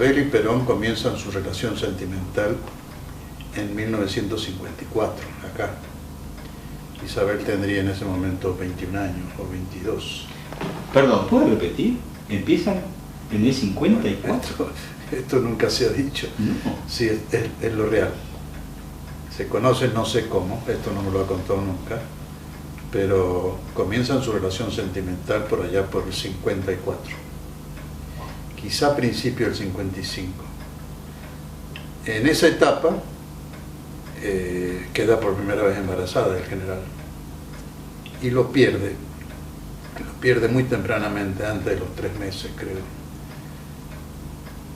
Isabel y Perón comienzan su relación sentimental en 1954, acá. Isabel tendría en ese momento 21 años o 22. Perdón, ¿puedo repetir? ¿Empiezan en el 54? Esto nunca se ha dicho. No. Sí, es lo real. Se conocen, no sé cómo, esto no me lo ha contado nunca, pero comienzan su relación sentimental por allá por el 54. Quizá a principio del 55. En esa etapa queda por primera vez embarazada del general y lo pierde muy tempranamente, antes de los 3 meses creo.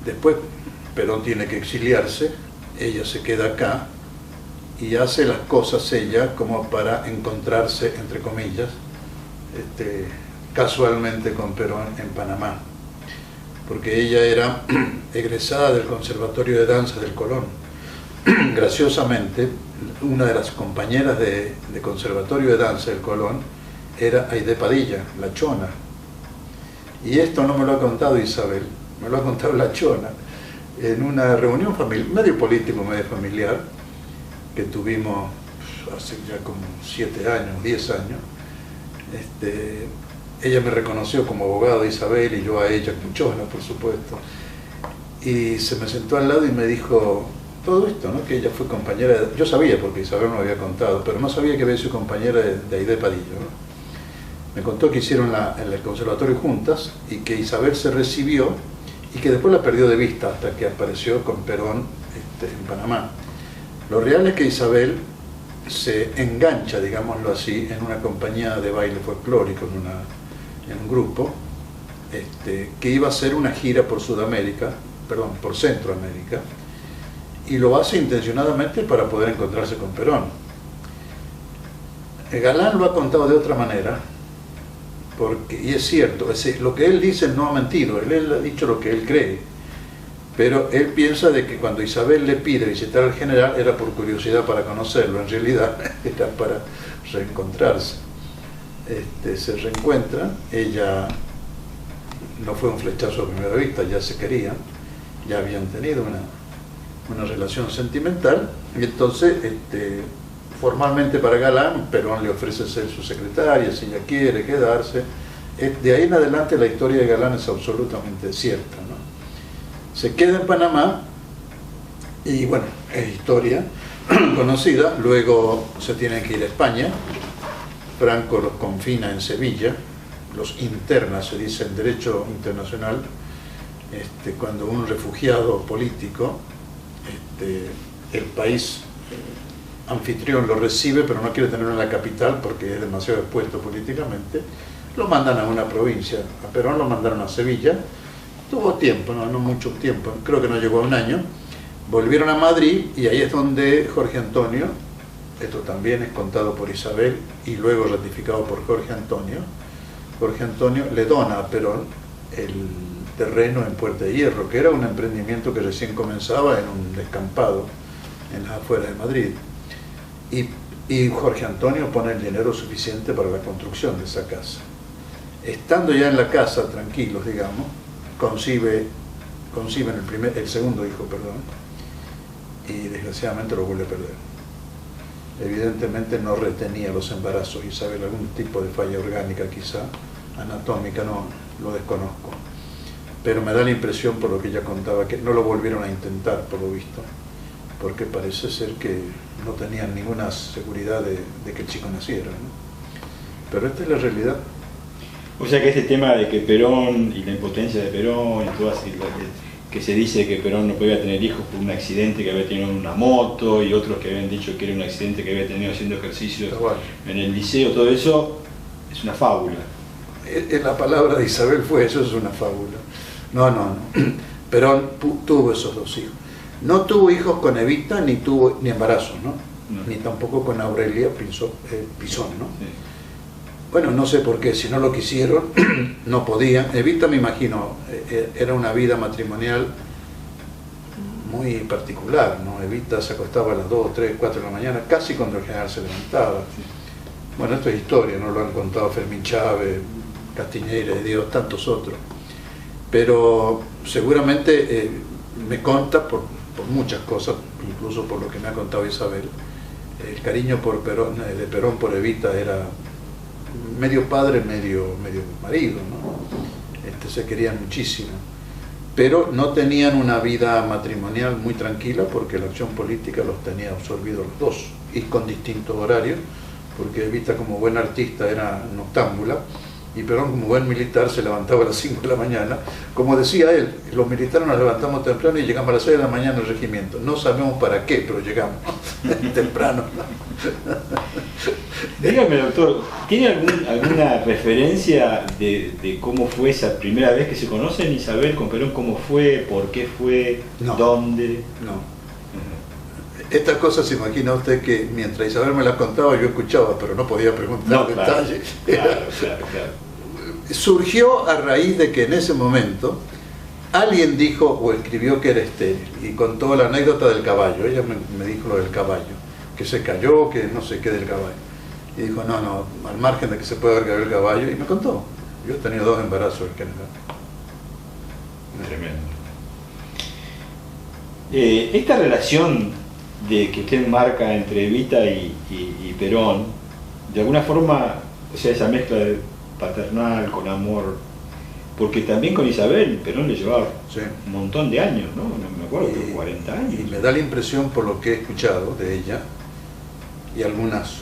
Después Perón tiene que exiliarse, ella se queda acá y hace las cosas ella como para encontrarse, entre comillas, casualmente con Perón en Panamá, porque ella era egresada del Conservatorio de Danza del Colón. Graciosamente, una de las compañeras de Conservatorio de Danza del Colón era Aide Padilla, la Chona. Y esto no me lo ha contado Isabel, me lo ha contado la Chona, en una reunión familiar, medio político, medio familiar, que tuvimos hace ya como 7 años, 10 años. Ella me reconoció como abogado de Isabel y yo a ella como Chona, por supuesto. Y se me sentó al lado y me dijo todo esto, ¿no? Que ella fue compañera yo sabía porque Isabel me había contado, pero no sabía que había sido compañera de Aide Padilla, ¿no? Me contó que hicieron en el conservatorio juntas y que Isabel se recibió y que después la perdió de vista hasta que apareció con Perón en Panamá. Lo real es que Isabel se engancha, digámoslo así, en una compañía de baile folclórico, en un grupo, que iba a hacer una gira por por Centroamérica, y lo hace intencionadamente para poder encontrarse con Perón. Galán lo ha contado de otra manera, y es cierto, lo que él dice no ha mentido, él ha dicho lo que él cree, pero él piensa de que cuando Isabel le pide visitar al general era por curiosidad para conocerlo, en realidad era para reencontrarse. Se reencuentran, ella no fue un flechazo a primera vista, ya se querían, ya habían tenido una relación sentimental, y entonces formalmente para Galán, Perón le ofrece ser su secretaria si ella quiere quedarse. De ahí en adelante la historia de Galán es absolutamente cierta, ¿no? Se queda en Panamá y bueno, es historia conocida. Luego se tienen que ir a España, Franco los confina en Sevilla, los interna, se dice en derecho internacional, cuando un refugiado político, el país anfitrión lo recibe pero no quiere tenerlo en la capital porque es demasiado expuesto políticamente, lo mandan a una provincia. A Perón lo mandaron a Sevilla, tuvo tiempo, no mucho tiempo, creo que no llegó a un año, volvieron a Madrid y ahí es donde Jorge Antonio, esto también es contado por Isabel y luego ratificado por Jorge Antonio le dona a Perón el terreno en Puerta de Hierro, que era un emprendimiento que recién comenzaba en un descampado en las afueras de Madrid. Y Jorge Antonio pone el dinero suficiente para la construcción de esa casa. Estando ya en la casa, tranquilos, digamos, conciben el segundo hijo, perdón, y desgraciadamente lo vuelve a perder. Evidentemente no retenía los embarazos, Isabel, algún tipo de falla orgánica quizá, anatómica, no lo desconozco. Pero me da la impresión, por lo que ella contaba, que no lo volvieron a intentar, por lo visto, porque parece ser que no tenían ninguna seguridad de que el chico naciera, ¿no? Pero esta es la realidad. O sea que este tema de que Perón y la impotencia de Perón y todo así, que se dice que Perón no podía tener hijos por un accidente que había tenido en una moto, y otros que habían dicho que era un accidente que había tenido haciendo ejercicio en el liceo, todo eso es una fábula. La palabra de Isabel fue eso, es una fábula. No. Perón tuvo esos 2 hijos. No tuvo hijos con Evita, ni embarazos, ¿no? Ni tampoco con Aurelia Pinzón, ¿no? Sí. Bueno, no sé por qué, si no lo quisieron, no podían. Evita, me imagino, era una vida matrimonial muy particular, ¿no? Evita se acostaba a las 2, 3, 4 de la mañana, casi cuando el general se levantaba. Sí. Bueno, esto es historia, ¿no? Lo han contado Fermín Chávez, Castiñeira de Dios, tantos otros. Pero seguramente me conta por muchas cosas, incluso por lo que me ha contado Isabel, el cariño por Perón, de Perón por Evita era medio padre, medio marido, ¿no? Se querían muchísimo, pero no tenían una vida matrimonial muy tranquila porque la acción política los tenía absorbidos los dos, y con distintos horarios, porque Evita como buen artista era noctámbula, y Perón como buen militar se levantaba a las 5 de la mañana. Como decía él, los militares nos levantamos temprano y llegamos a las 6 de la mañana al regimiento. No sabemos para qué, pero llegamos temprano. Dígame, doctor, ¿tiene alguna referencia de cómo fue esa primera vez que se conocen, Isabel con Perón? ¿Cómo fue? ¿Por qué fue? No. ¿Dónde? No. Estas cosas se imagina usted que mientras Isabel me las contaba yo escuchaba, pero no podía preguntar detalles. Claro. Surgió a raíz de que en ese momento alguien dijo o escribió que era estéril y contó la anécdota del caballo. Ella me dijo lo del caballo, que se cayó, que no sé qué del caballo. Y dijo, no, al margen de que se puede haber caído el caballo, y me contó. Yo he tenido 2 embarazos en general. Tremendo. Esta relación de que usted marca entre Evita y Perón, de alguna forma, o sea, esa mezcla de paternal con amor, porque también con Isabel Perón le llevaba un montón de años, ¿no? No me acuerdo, pero 40 años. Y me da la impresión, por lo que he escuchado de ella, y algunos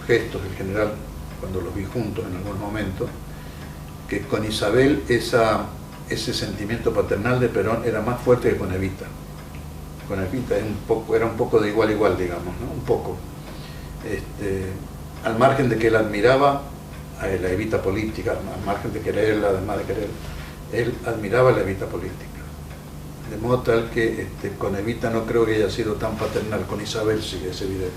gestos en general, cuando los vi juntos en algún momento, que con Isabel ese sentimiento paternal de Perón era más fuerte que con Evita. Con Evita era un poco de igual a igual, digamos, ¿no? Un poco. Al margen de que él admiraba a la Evita política, al margen de quererla, además de querer, él admiraba la Evita política. De modo tal que con Evita no creo que haya sido tan paternal, con Isabel sí es evidente.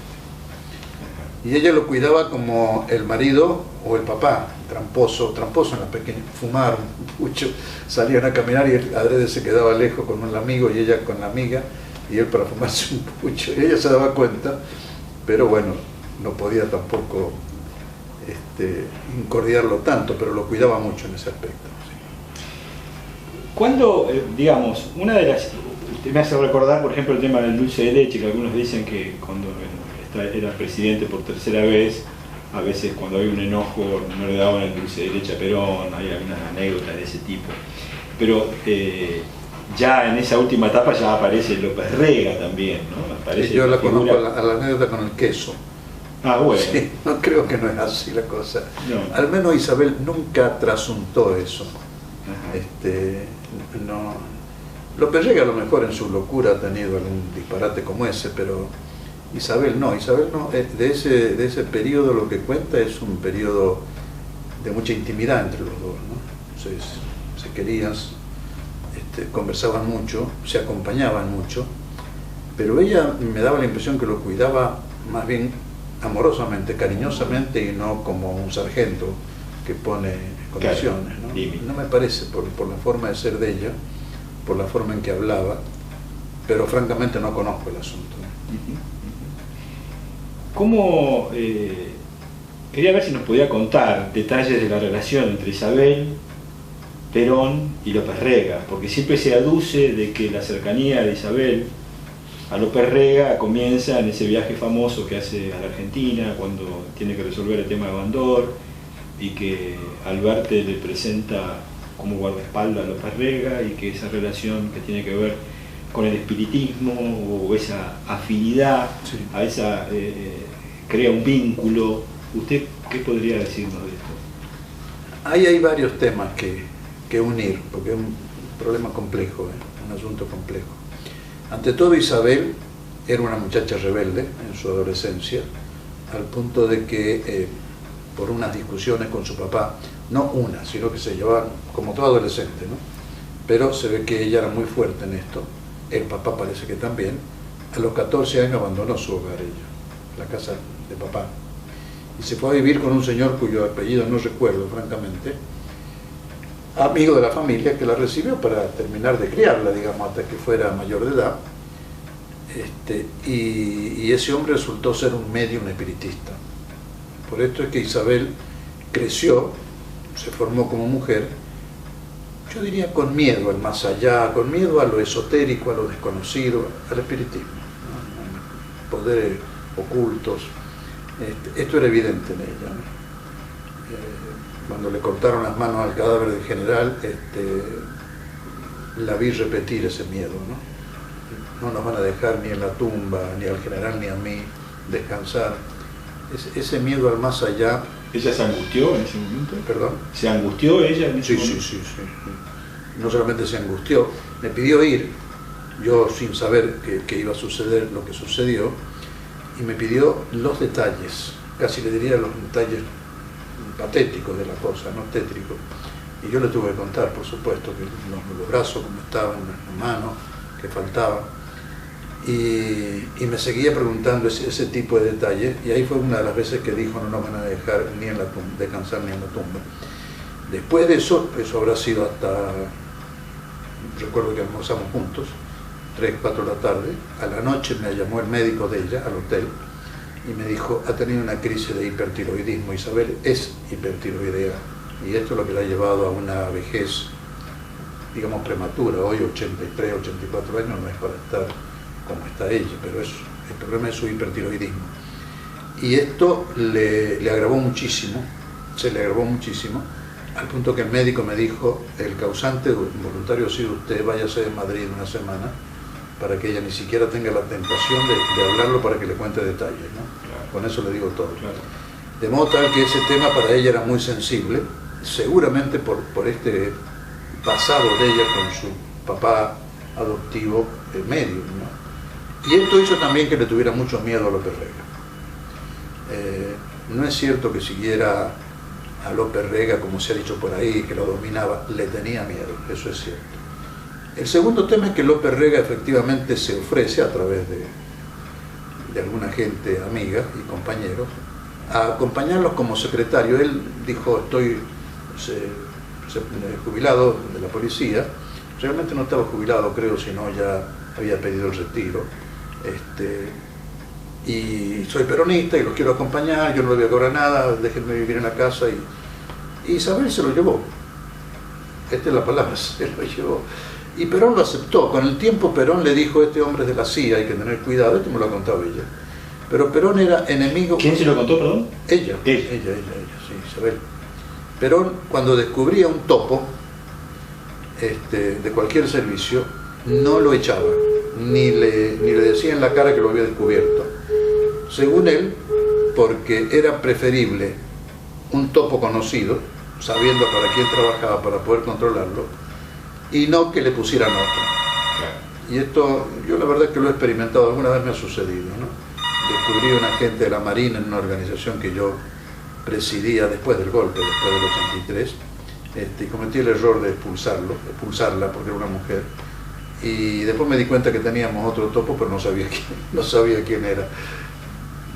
Y ella lo cuidaba como el marido o el papá, tramposo en la pequeña, fumar mucho, salían a caminar y él adrede se quedaba lejos con un amigo y ella con la amiga, y él para fumarse un pucho, y ella se daba cuenta, pero bueno, no podía tampoco incordiarlo tanto, pero lo cuidaba mucho en ese aspecto. Cuando, digamos, una de las... Usted me hace recordar, por ejemplo, el tema del dulce de leche, que algunos dicen que cuando era presidente por tercera vez, a veces cuando hay un enojo no le daban el dulce de leche a Perón, hay algunas anécdotas de ese tipo. Pero ya en esa última etapa ya aparece López Rega también, ¿no? Aparece sí, yo la conozco a la anécdota con el queso. Ah, bueno. Sí, no creo que no es así la cosa. No. Al menos Isabel nunca trasuntó eso. No. López Rega a lo mejor en su locura ha tenido algún disparate como ese, pero Isabel no. De ese periodo lo que cuenta es un periodo de mucha intimidad entre los dos, ¿no? Se querían, conversaban mucho, se acompañaban mucho, pero ella me daba la impresión que lo cuidaba más bien amorosamente, cariñosamente, y no como un sargento que pone condiciones, ¿no? No me parece, por la forma de ser de ella, por la forma en que hablaba, pero francamente no conozco el asunto, ¿no? ¿Cómo, quería ver si nos podía contar detalles de la relación entre Isabel, Perón y López Rega, porque siempre se aduce de que la cercanía de Isabel a López Rega comienza en ese viaje famoso que hace a la Argentina cuando tiene que resolver el tema de Bandor, y que Alberti le presenta como guardaespaldas a López Rega, y que esa relación que tiene que ver con el espiritismo o esa afinidad, sí, a esa crea un vínculo. ¿Usted qué podría decirnos de esto? Ahí hay varios temas que unir, porque es un problema complejo, un asunto complejo. Ante todo, Isabel era una muchacha rebelde en su adolescencia, al punto de que por unas discusiones con su papá, no una, sino que se llevaban como todo adolescente, ¿no? Pero se ve que ella era muy fuerte en esto, el papá parece que también. A los 14 años abandonó su hogar ella, la casa de papá, y se fue a vivir con un señor cuyo apellido no recuerdo francamente, amigo de la familia, que la recibió para terminar de criarla, digamos, hasta que fuera mayor de edad. Y ese hombre resultó ser un medium espiritista. Por esto es que Isabel creció, se formó como mujer. yo diría con miedo al más allá, con miedo a lo esotérico, a lo desconocido, al espiritismo, ¿no? Poderes ocultos. Esto era evidente en ella, ¿no? Cuando le cortaron las manos al cadáver del general, la vi repetir ese miedo, ¿no? No nos van a dejar ni en la tumba, ni al general ni a mí descansar. Ese miedo al más allá. ¿Ella se angustió en ese momento? ¿Perdón? ¿Se angustió ella en ese momento? Sí. No solamente se angustió, me pidió ir, yo sin saber que iba a suceder lo que sucedió, y me pidió los detalles, casi le diría los detalles patéticos de la cosa, no tétricos. Y yo le tuve que contar, por supuesto, que los brazos como estaban, las manos que faltaban. Y me seguía preguntando ese tipo de detalles, y ahí fue una de las veces que dijo: no nos van a dejar ni en la tumba, descansar ni en la tumba. Después de eso habrá sido hasta, recuerdo que almorzamos juntos, 3, 4 de la tarde. A la noche me llamó el médico de ella al hotel y me dijo: ha tenido una crisis de hipertiroidismo, Isabel es hipertiroidea, y esto es lo que la ha llevado a una vejez, digamos, prematura. Hoy 83, 84 años no es para estar como está ella, pero el problema es su hipertiroidismo. Y esto le agravó muchísimo, se le agravó muchísimo, al punto que el médico me dijo: el causante voluntario ha sido usted, váyase de Madrid una semana, para que ella ni siquiera tenga la tentación de hablarlo, para que le cuente detalles, ¿no? Claro. Con eso le digo todo. Claro. De modo tal que ese tema para ella era muy sensible, seguramente por este pasado de ella con su papá adoptivo médium, ¿no? Y esto hizo también que le tuviera mucho miedo a López Rega. No es cierto que siguiera a López Rega, como se ha dicho por ahí, que lo dominaba, le tenía miedo, eso es cierto. El segundo tema es que López Rega efectivamente se ofrece, a través de alguna gente amiga y compañeros, a acompañarlos como secretario. Él dijo: estoy jubilado de la policía. Realmente no estaba jubilado, creo, sino ya había pedido el retiro. Y soy peronista y los quiero acompañar, yo no le voy a cobrar nada, déjenme vivir en la casa. Y Isabel se lo llevó. Esta es la palabra, se lo llevó. Y Perón lo aceptó. Con el tiempo Perón le dijo: este hombre es de la CIA, hay que tener cuidado. Esto me lo ha contado ella. Pero Perón era enemigo... ¿Quién se lo contó, perdón? Ella, sí, Isabel. Perón, cuando descubría un topo de cualquier servicio, no lo echaba, ni le decía en la cara que lo había descubierto. Según él, porque era preferible un topo conocido, sabiendo para quién trabajaba, para poder controlarlo, y no que le pusieran otro. Y esto, yo la verdad es que lo he experimentado, alguna vez me ha sucedido, ¿no? Descubrí un agente de la Marina en una organización que yo presidía después del golpe, después del 83, y cometí el error de expulsarla porque era una mujer. Y después me di cuenta que teníamos otro topo, pero no sabía quién era.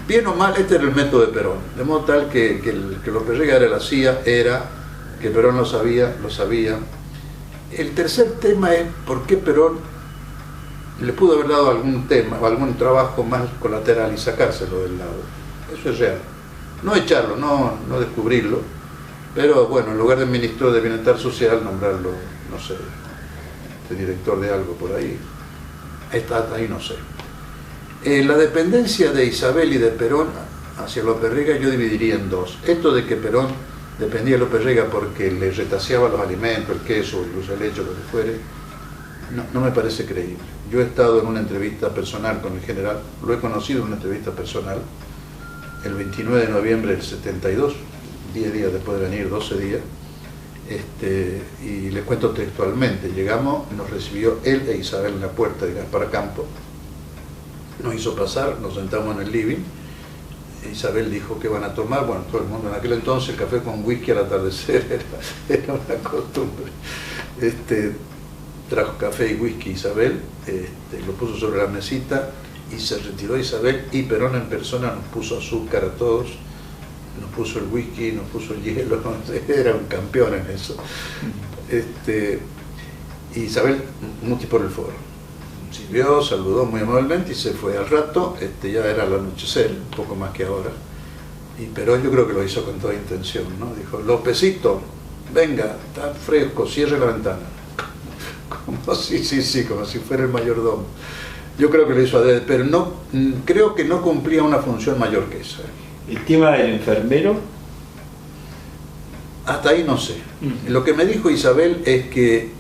Bien o mal, este era el método de Perón, de modo tal que López Rega era la CIA, que Perón lo sabía. El tercer tema es por qué Perón le pudo haber dado algún tema o algún trabajo más colateral y sacárselo del lado. Eso es real. No echarlo, no descubrirlo, pero bueno, en lugar de ministro de Bienestar Social, nombrarlo, no sé, director de algo por ahí. Ahí no sé. La dependencia de Isabel y de Perón hacia López Rega yo dividiría en dos. Esto de que Perón dependía de López Rega porque le retaseaba los alimentos, el queso, el dulce de leche, lo que fuere, no me parece creíble. Yo he estado en una entrevista personal con el general, lo he conocido en una entrevista personal, el 29 de noviembre del 72, 10 días después de venir, 12 días, y les cuento textualmente: llegamos, nos recibió él e Isabel en la puerta de Gaspar Campo, nos hizo pasar, nos sentamos en el living. Isabel dijo: ¿qué van a tomar? Bueno, todo el mundo en aquel entonces, el café con whisky al atardecer era una costumbre. Trajo café y whisky Isabel, lo puso sobre la mesita y se retiró Isabel, y Perón en persona nos puso azúcar a todos, nos puso el whisky, nos puso el hielo, era un campeón en eso. Y Isabel, muy por el foro, sirvió, saludó muy amablemente y se fue. Al rato, ya era el anochecer, un poco más que ahora, y Perón yo creo que lo hizo con toda intención, ¿no? Dijo: Lópezito, venga, está fresco, cierre la ventana. Como sí, como si fuera el mayordomo. Yo creo que lo hizo adrede, pero no, creo que no cumplía una función mayor que esa. El tema del enfermero. Hasta ahí no sé. Lo que me dijo Isabel es que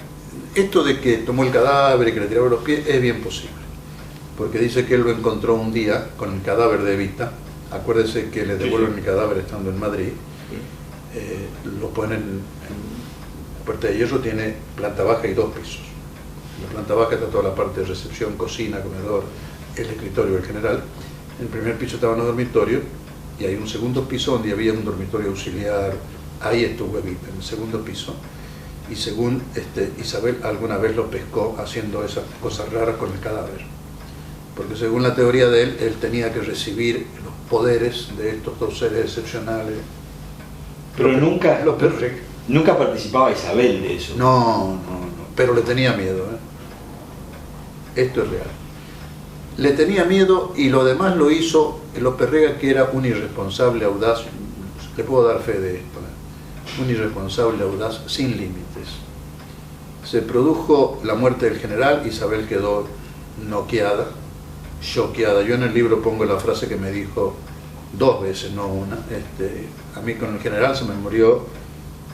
esto de que tomó el cadáver y que le tiraba los pies es bien posible. Porque dice que él lo encontró un día con el cadáver de Evita. Acuérdese que le devuelven el cadáver estando en Madrid. Lo ponen en Puerta de Hierro, tiene planta baja y 2 pisos. En la planta baja está toda la parte de recepción, cocina, comedor, el escritorio del general. En el primer piso estaban los dormitorios y hay un segundo piso donde había un dormitorio auxiliar. Ahí estuvo Evita, en el segundo piso. Y según Isabel alguna vez lo pescó haciendo esas cosas raras con el cadáver. Porque según la teoría de él tenía que recibir los poderes de estos 2 seres excepcionales. Pero nunca Perrega. Nunca participaba Isabel de eso. No, pero le tenía miedo. Esto es real. Le tenía miedo y lo demás lo hizo López Rega, que era un irresponsable audaz. Le puedo dar fe de esto. Un irresponsable audaz sin límites. Se produjo la muerte del general, Isabel quedó noqueada, choqueada. Yo en el libro pongo la frase que me dijo 2 veces, no una. A mí con el general se me murió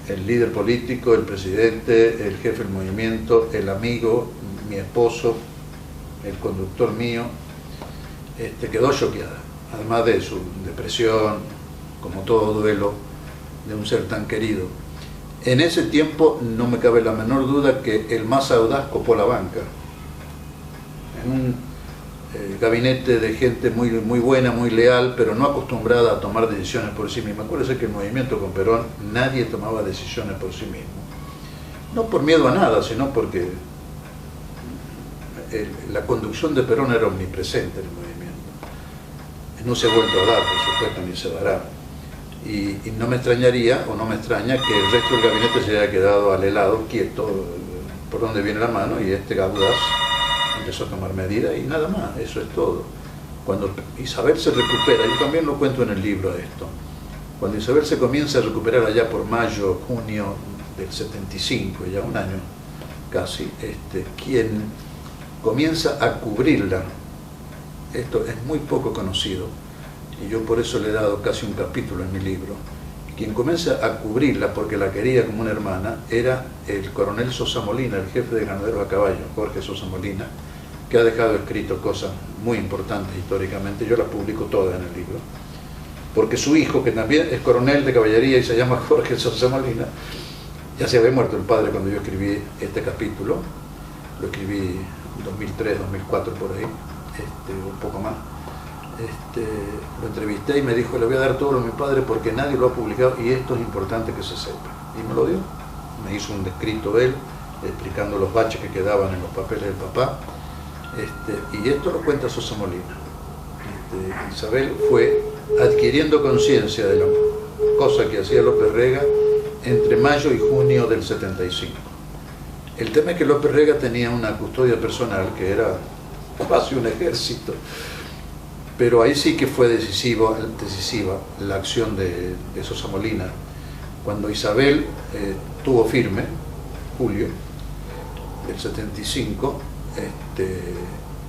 el líder político, el presidente, el jefe del movimiento, el amigo, mi esposo, el conductor mío. Quedó choqueada, además de su depresión, como todo duelo de un ser tan querido. En ese tiempo no me cabe la menor duda que el más audaz copó la banca. En un gabinete de gente muy buena, muy leal, pero no acostumbrada a tomar decisiones por sí misma. Acuérdense que el movimiento con Perón nadie tomaba decisiones por sí mismo. No por miedo a nada, sino porque la conducción de Perón era omnipresente en el movimiento. No se ha vuelto a dar, por supuesto, ni se dará. Y no me extrañaría, o no me extraña, que el resto del gabinete se haya quedado al helado, quieto, por donde viene la mano, y audaz empezó a tomar medidas y nada más, eso es todo. Cuando Isabel se recupera, yo también lo cuento en el libro esto, cuando Isabel se comienza a recuperar allá por mayo, junio del 75, ya un año casi, quien comienza a cubrirla, esto es muy poco conocido, y yo por eso le he dado casi un capítulo en mi libro, quien comienza a cubrirla porque la quería como una hermana era el coronel Sosa Molina, el jefe de granaderos a caballo, Jorge Sosa Molina, que ha dejado escrito cosas muy importantes históricamente. Yo las publico todas en el libro, porque su hijo, que también es coronel de caballería y se llama Jorge Sosa Molina, ya se había muerto el padre cuando yo escribí este capítulo, lo escribí en 2003, 2004 por ahí, un poco más. Lo entrevisté y me dijo, le voy a dar todo lo a mi padre porque nadie lo ha publicado y esto es importante que se sepa. Y me lo dio. Me hizo un descrito él, explicando los baches que quedaban en los papeles del papá. Y esto lo cuenta Sosa Molina. Isabel fue adquiriendo conciencia de la cosa que hacía López Rega entre mayo y junio del 75. El tema es que López Rega tenía una custodia personal que era casi un ejército. Pero ahí sí que fue decisiva la acción de Sosa Molina. Cuando Isabel tuvo firme, julio del 75,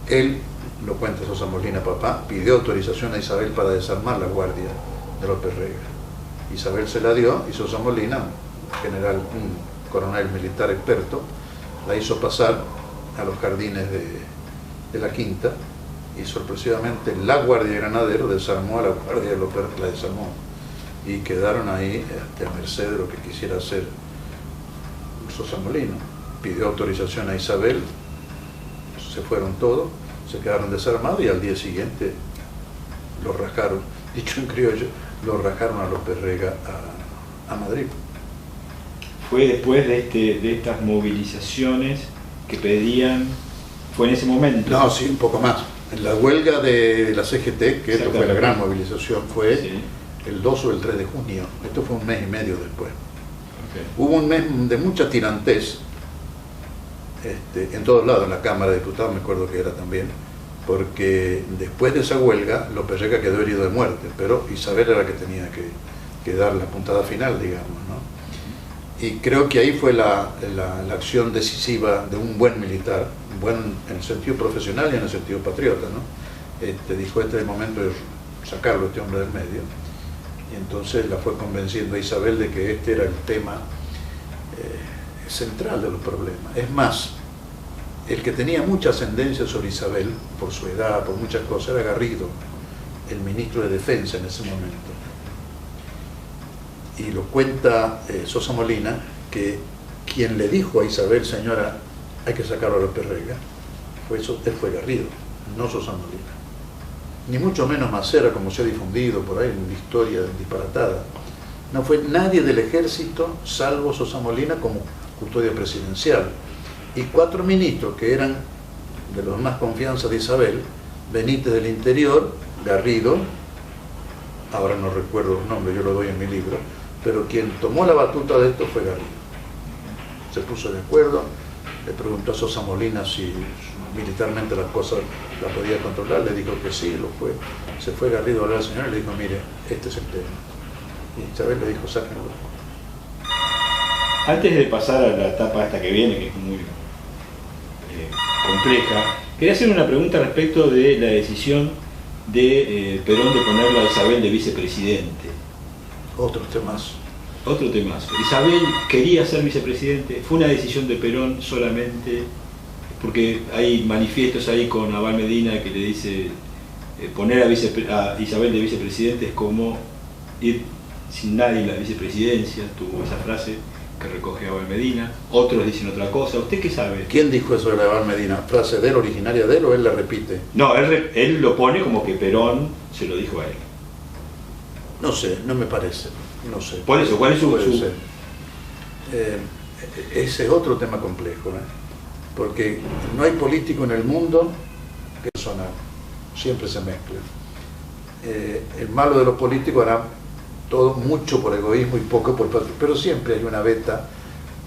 él, lo cuenta Sosa Molina, papá, pidió autorización a Isabel para desarmar la guardia de López Rega. Isabel se la dio y Sosa Molina, un coronel militar experto, la hizo pasar a los jardines de la Quinta, y sorpresivamente la Guardia de Granaderos desarmó a la Guardia de López, la desarmó, y quedaron ahí a merced de lo que quisiera hacer Sosa Molina. Pidió autorización a Isabel, se fueron todos, se quedaron desarmados y al día siguiente lo rajaron, dicho en criollo, lo rajaron a López Rega a Madrid. Fue después de estas movilizaciones que pedían, fue en ese momento. No, sí, un poco más. En la huelga de la CGT, que esto fue la gran movilización, fue sí, el 2 o el 3 de junio. Esto fue un mes y medio después. Okay. Hubo un mes de mucha tirantez en todos lados, en la Cámara de Diputados me acuerdo que era también, porque después de esa huelga López Rega quedó herido de muerte, pero Isabel era la que tenía que dar la puntada final, digamos, ¿no? Y creo que ahí fue la acción decisiva de un buen militar, buen en el sentido profesional y en el sentido patriota, ¿no? Dijo, este es el momento de sacarlo, este hombre del medio. Y entonces la fue convenciendo a Isabel de que este era el tema central de los problemas. Es más, el que tenía mucha ascendencia sobre Isabel, por su edad, por muchas cosas, era Garrido, el ministro de Defensa en ese momento. Y lo cuenta Sosa Molina, que quien le dijo a Isabel, señora, hay que sacarlo a López Rega, él fue Garrido, no Sosa Molina. Ni mucho menos Macera, como se ha difundido por ahí en la historia disparatada. No fue nadie del ejército, salvo Sosa Molina como custodia presidencial. Y 4 ministros que eran de los más confianza de Isabel: Benítez del Interior, Garrido, ahora no recuerdo los nombres, yo lo doy en mi libro, pero quien tomó la batuta de esto fue Garrido. Se puso de acuerdo, le preguntó a Sosa Molina si militarmente las cosas las podía controlar, le dijo que sí, lo fue. Se fue Garrido a hablar al señor y le dijo, mire, este es el tema. Y Isabel le dijo, sáquenlo. Antes de pasar a la etapa esta que viene, que es muy compleja, quería hacer una pregunta respecto de la decisión de Perón de ponerla a Isabel de vicepresidente. Otros temas. Otro temazo. Isabel quería ser vicepresidente, fue una decisión de Perón solamente, porque hay manifiestos ahí con Abal Medina que le dice poner a Isabel de vicepresidente es como ir sin nadie en la vicepresidencia, tuvo esa frase que recoge Abal Medina, otros dicen otra cosa. ¿Usted qué sabe? ¿Quién dijo eso de Abal Medina? ¿Frase de él, originaria de él, o él la repite? No, él lo pone como que Perón se lo dijo a él. No sé, no me parece, no sé. Por eso, ¿cuál es su...? Ese es otro tema complejo, porque no hay político en el mundo que personal, siempre se mezcla. El malo de los políticos hará todo mucho por egoísmo y poco por patrimonio, pero siempre hay una veta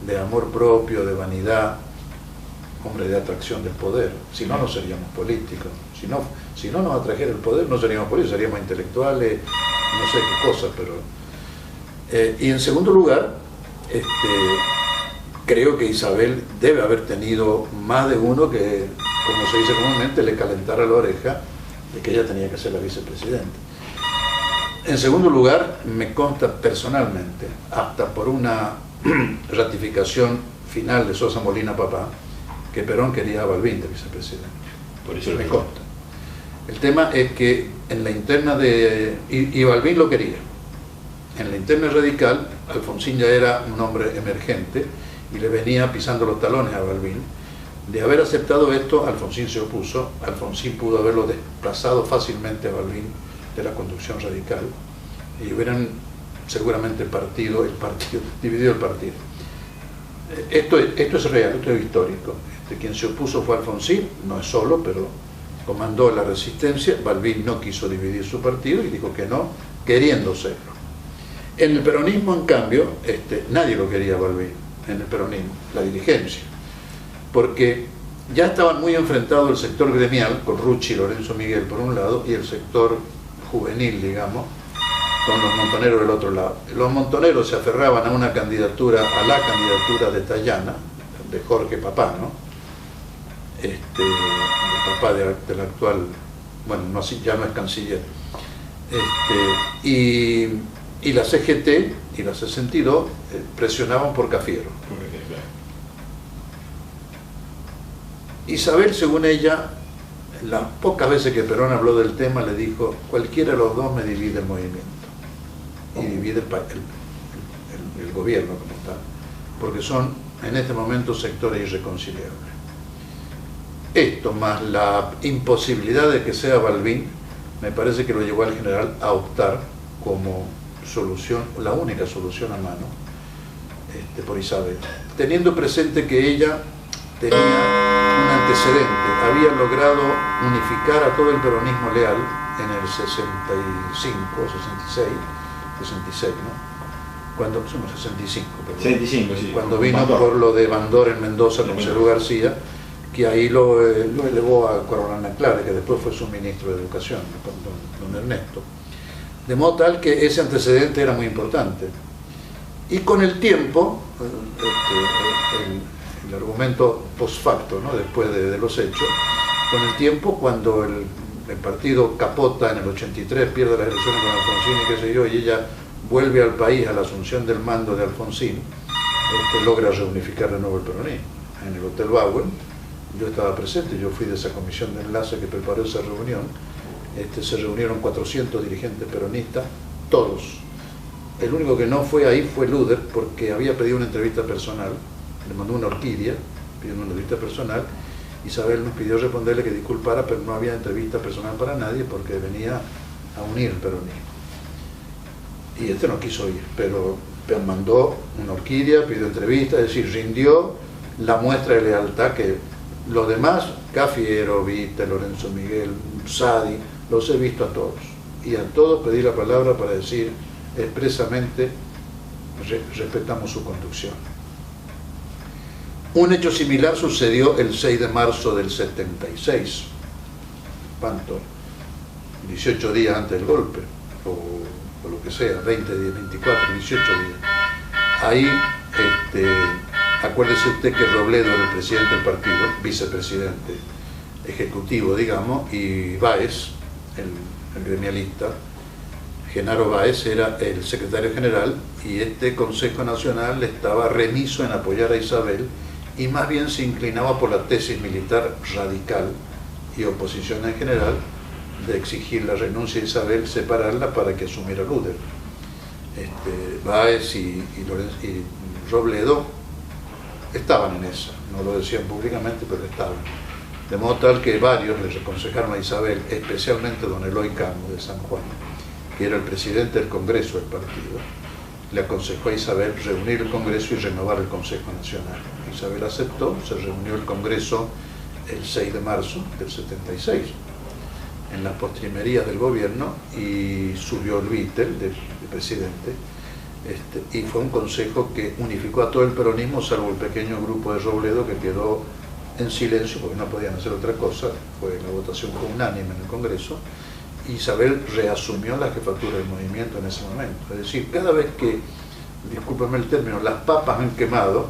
de amor propio, de vanidad, hombre, de atracción del poder. Si no, no seríamos políticos. Si no nos atrajera el poder, no seríamos políticos, seríamos intelectuales, no sé qué cosa, pero... y en segundo lugar, creo que Isabel debe haber tenido más de uno que, como se dice comúnmente, le calentara la oreja de que ella tenía que ser la vicepresidenta. En segundo lugar, me consta personalmente, hasta por una ratificación final de Sosa Molina papá, que Perón quería a Balbín de vicepresidente. Por eso me consta. El tema es que en la interna de... Y Balbín lo quería. En la interna radical, Alfonsín ya era un hombre emergente y le venía pisando los talones a Balbín. De haber aceptado esto, Alfonsín se opuso. Alfonsín pudo haberlo desplazado fácilmente a Balbín de la conducción radical y hubieran seguramente dividido el partido. Esto es real, esto es histórico. Quien se opuso fue Alfonsín, no es solo, pero comandó la resistencia. Balbín no quiso dividir su partido y dijo que no, queriendo serlo. En el peronismo, en cambio, nadie lo quería a Balbín, en el peronismo, la dirigencia, porque ya estaban muy enfrentados el sector gremial, con Rucci y Lorenzo Miguel por un lado, y el sector juvenil, digamos, con los montoneros del otro lado. Los montoneros se aferraban a una candidatura, a la candidatura de Tayana, de Jorge Papá, ¿no? El papá del actual, bueno, no, ya no es canciller. Y la CGT y la 62 presionaban por Cafiero. Isabel, según ella, las pocas veces que Perón habló del tema, le dijo, cualquiera de los dos me divide el movimiento y divide el gobierno como tal, porque son en este momento sectores irreconciliables. Esto más la imposibilidad de que sea Balbín, me parece que lo llevó al general a optar como solución, la única solución a mano, por Isabel, teniendo presente que ella tenía un antecedente, había logrado unificar a todo el peronismo leal en el 65, 66, 66, ¿no? Cuando, somos 65, perdón, 65, sí. Cuando vino por lo de Bandor en Mendoza con Cerú García, que ahí lo elevó a Corona Clare, que después fue su ministro de Educación, don Ernesto. De modo tal que ese antecedente era muy importante. Y con el tiempo, el argumento post facto, ¿no? Después de los hechos, con el tiempo, cuando el partido capota en el 83, pierde las elecciones con Alfonsín y qué sé yo, y ella vuelve al país a la asunción del mando de Alfonsín, logra reunificar de nuevo el peronismo. En el Hotel Bauer, yo estaba presente, yo fui de esa comisión de enlace que preparó esa reunión. Se reunieron 400 dirigentes peronistas, todos. El único que no fue ahí fue Luder, porque había pedido una entrevista personal, le mandó una orquídea, pidió una entrevista personal. Isabel nos pidió responderle que disculpara, pero no había entrevista personal para nadie porque venía a unir el peronismo. Y no quiso ir, pero mandó una orquídea, pidió entrevista, es decir, rindió la muestra de lealtad que los demás, Cafiero, Vita, Lorenzo Miguel, Sadi, los he visto a todos. Y a todos pedí la palabra para decir expresamente respetamos su conducción. Un hecho similar sucedió el 6 de marzo del 76, ¿cuánto? 18 días antes del golpe, o lo que sea, 20 días, 24, 18 días. Ahí, acuérdese usted que Robledo era el presidente del partido, vicepresidente ejecutivo, digamos, y Báez, el gremialista, Genaro Báez era el secretario general, y este Consejo Nacional estaba remiso en apoyar a Isabel, y más bien se inclinaba por la tesis militar radical y oposición en general de exigir la renuncia de Isabel, separarla para que asumiera Luder. Báez y Robledo estaban en esa, no lo decían públicamente, pero estaban. De modo tal que varios les aconsejaron a Isabel, especialmente don Eloy Camo de San Juan, que era el presidente del Congreso del partido, le aconsejó a Isabel reunir el Congreso y renovar el Consejo Nacional. Isabel aceptó, se reunió el Congreso el 6 de marzo del 76, en las postrimerías del gobierno, y subió el Vittel de presidente, y fue un consejo que unificó a todo el peronismo, salvo el pequeño grupo de Robledo que quedó en silencio porque no podían hacer otra cosa. La votación fue unánime en el Congreso. Isabel reasumió la jefatura del movimiento en ese momento. Es decir, cada vez que, discúlpeme el término, las papas han quemado,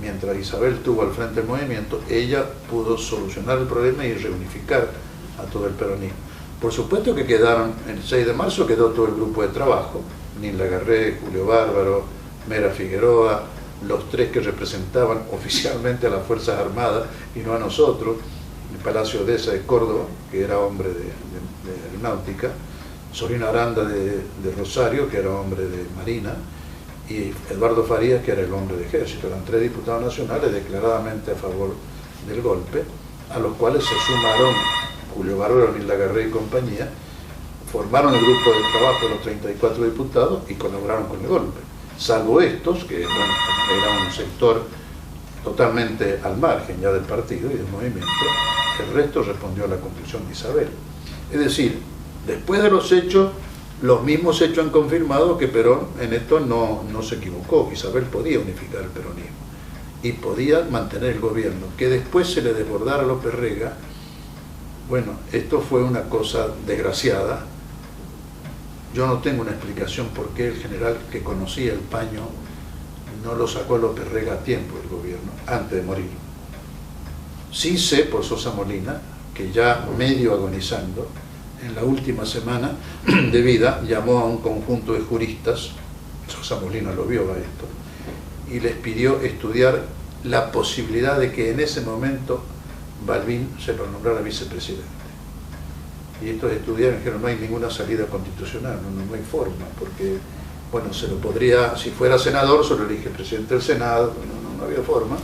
mientras Isabel estuvo al frente del movimiento, ella pudo solucionar el problema y reunificar a todo el peronismo. Por supuesto que quedaron, el 6 de marzo quedó todo el grupo de trabajo, Nilda Garré, Julio Bárbaro, Mera Figueroa, los tres que representaban oficialmente a las Fuerzas Armadas y no a nosotros, el Palacio Deza de Córdoba, que era hombre de aeronáutica, Sorino Aranda de Rosario, que era hombre de Marina, y Eduardo Farías, que era el hombre de Ejército. Eran tres diputados nacionales declaradamente a favor del golpe, a los cuales se sumaron Julio Bárbaro, Nilda Garré y compañía, formaron el grupo de trabajo de los 34 diputados y colaboraron con el golpe. Salvo estos, que bueno, era un sector totalmente al margen ya del partido y del movimiento, el resto respondió a la conducción de Isabel. Es decir, después de los hechos, los mismos hechos han confirmado que Perón en esto no se equivocó. Isabel podía unificar el peronismo y podía mantener el gobierno. Que después se le desbordara a López Rega, bueno, esto fue una cosa desgraciada. Yo no tengo una explicación por qué el general que conocía el paño no lo sacó a López Rega a tiempo del gobierno, antes de morir. Sí sé por Sosa Molina, que ya medio agonizando, en la última semana de vida, llamó a un conjunto de juristas, Sosa Molina lo vio a esto, y les pidió estudiar la posibilidad de que en ese momento Balbín se lo nombrara vicepresidente. Y estos estudiaron y dijeron, no hay ninguna salida constitucional, no hay forma, porque, bueno, se lo podría, si fuera senador, se lo elige el presidente del Senado, no había forma.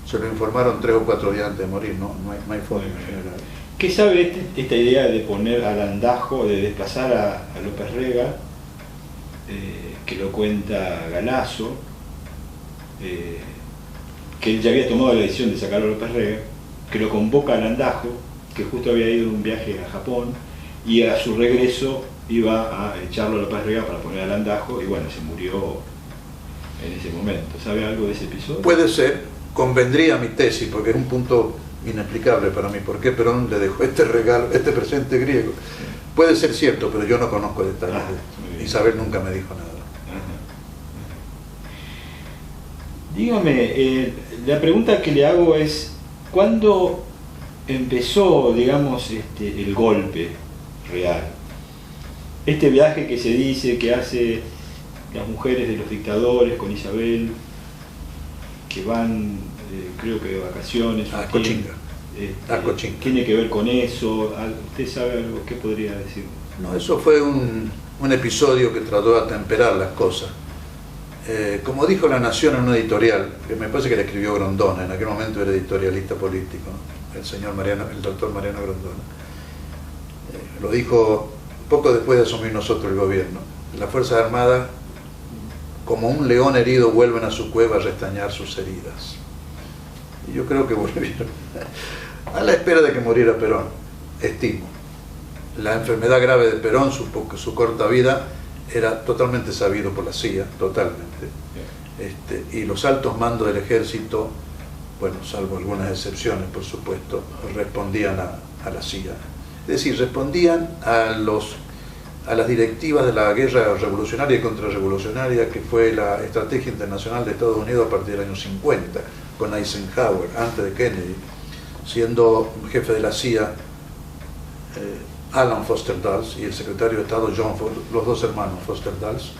Se lo informaron 3 o 4 días antes de morir, no hay forma en general. ¿Qué sabe esta idea de poner al andajo, de desplazar a López Rega, que lo cuenta Galazo, que él ya había tomado la decisión de sacarlo a López Rega, que lo convoca al andajo, que justo había ido en un viaje a Japón, y a su regreso iba a echarlo a López Rega para poner al andajo, y bueno, se murió en ese momento. ¿Sabe algo de ese episodio? Puede ser, convendría mi tesis, porque es un punto inexplicable para mí, por qué Perón le dejó este regalo, este presente griego. Puede ser cierto, pero yo no conozco detalles de esto. Isabel nunca me dijo nada. Dígame, la pregunta que le hago es, ¿cuándo empezó, digamos, el golpe real? Este viaje que se dice que hace las mujeres de los dictadores con Isabel, que van, creo que de vacaciones. A Cochinga. Cochinga. ¿Tiene que ver con eso? ¿Usted sabe algo? ¿Qué podría decir? No, eso fue un episodio que trató de atemperar las cosas. Como dijo La Nación en una editorial, que me parece que la escribió Grondona, en aquel momento era editorialista político, ¿no? El doctor Mariano Grondona. Lo dijo poco después de asumir nosotros el gobierno. Las Fuerzas Armadas, como un león herido, vuelven a su cueva a restañar sus heridas. Y yo creo que volvieron a la espera de que muriera Perón, estimo. La enfermedad grave de Perón, su corta vida, era totalmente sabido por la CIA, totalmente. Y los altos mandos del ejército, bueno, salvo algunas excepciones, por supuesto, respondían a la CIA. Es decir, respondían a las directivas de la guerra revolucionaria y contrarrevolucionaria, que fue la estrategia internacional de Estados Unidos a partir del año 50, con Eisenhower, antes de Kennedy, siendo jefe de la CIA Alan Foster Dulles y el secretario de Estado John Ford, los dos hermanos Foster Dulles,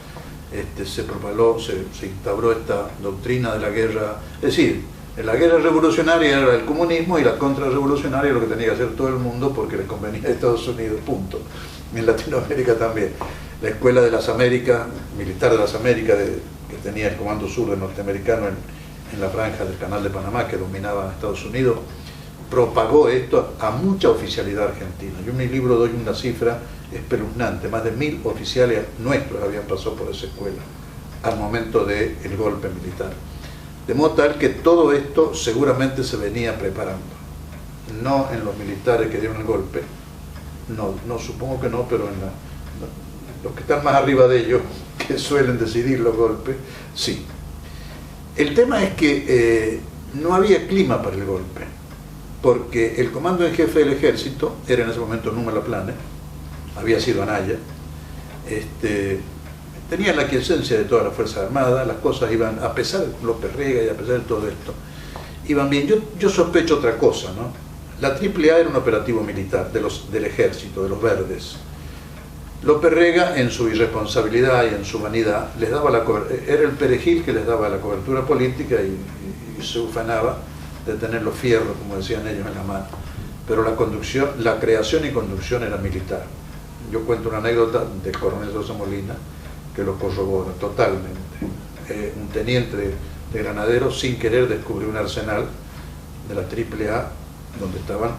se propaló, se instauró esta doctrina de la guerra. Es decir, la guerra revolucionaria era el comunismo y la contrarrevolucionaria lo que tenía que hacer todo el mundo porque les convenía a Estados Unidos, punto. En Latinoamérica también. La Escuela de las Américas, militar de las Américas, que tenía el Comando Sur norteamericano en la franja del Canal de Panamá, que dominaba a Estados Unidos, propagó esto a mucha oficialidad argentina. Yo en mi libro doy una cifra espeluznante, más de 1000 oficiales nuestros habían pasado por esa escuela al momento del golpe militar. De modo tal que todo esto seguramente se venía preparando, no en los militares que dieron el golpe, no supongo que no, pero en los que están más arriba de ellos, que suelen decidir los golpes, sí. El tema es que no había clima para el golpe, porque el comando en jefe del ejército era en ese momento Núñez Laplane, había sido Anaya, tenía la aquiescencia de todas las Fuerzas Armadas, las cosas iban, a pesar de López Rega y a pesar de todo esto, iban bien. Yo sospecho otra cosa, ¿no? La AAA era un operativo militar del ejército, de los verdes. López Rega, en su irresponsabilidad y en su vanidad, les daba era el perejil que les daba la cobertura política y se ufanaba de tener los fierros, como decían ellos, en la mano. Pero la creación y conducción era militar. Yo cuento una anécdota del coronel Sosa Molina que lo corrobora totalmente. Un teniente de granaderos, sin querer, descubrió un arsenal de la AAA donde estaban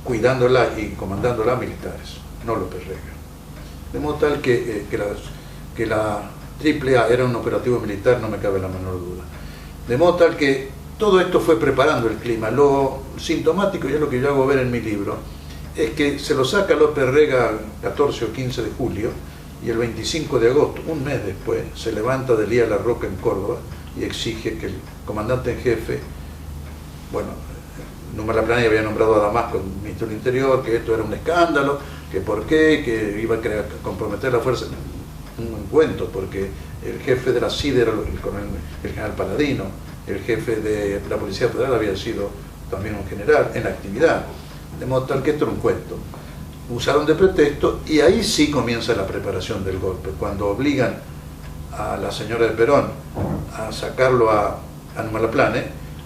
cuidándola y comandándola militares, no López Rega. De modo tal que la AAA era un operativo militar, no me cabe la menor duda. De modo tal que todo esto fue preparando el clima. Lo sintomático, y es lo que yo hago ver en mi libro, es que se lo saca López Rega 14 o 15 de julio, y el 25 de agosto, un mes después, se levanta Delía La Roca en Córdoba y exige que el comandante en jefe, bueno, Núñez Laplane había nombrado a Damasco ministro del Interior, que esto era un escándalo, que por qué, que iba a comprometer la fuerza. Un cuento, porque el jefe de la CID era el general Paladino, el jefe de la Policía Federal había sido también un general en actividad, de modo tal que esto era un cuento. Usaron de pretexto y ahí sí comienza la preparación del golpe, cuando obligan a la señora de Perón a sacarlo a Núñez Laplane,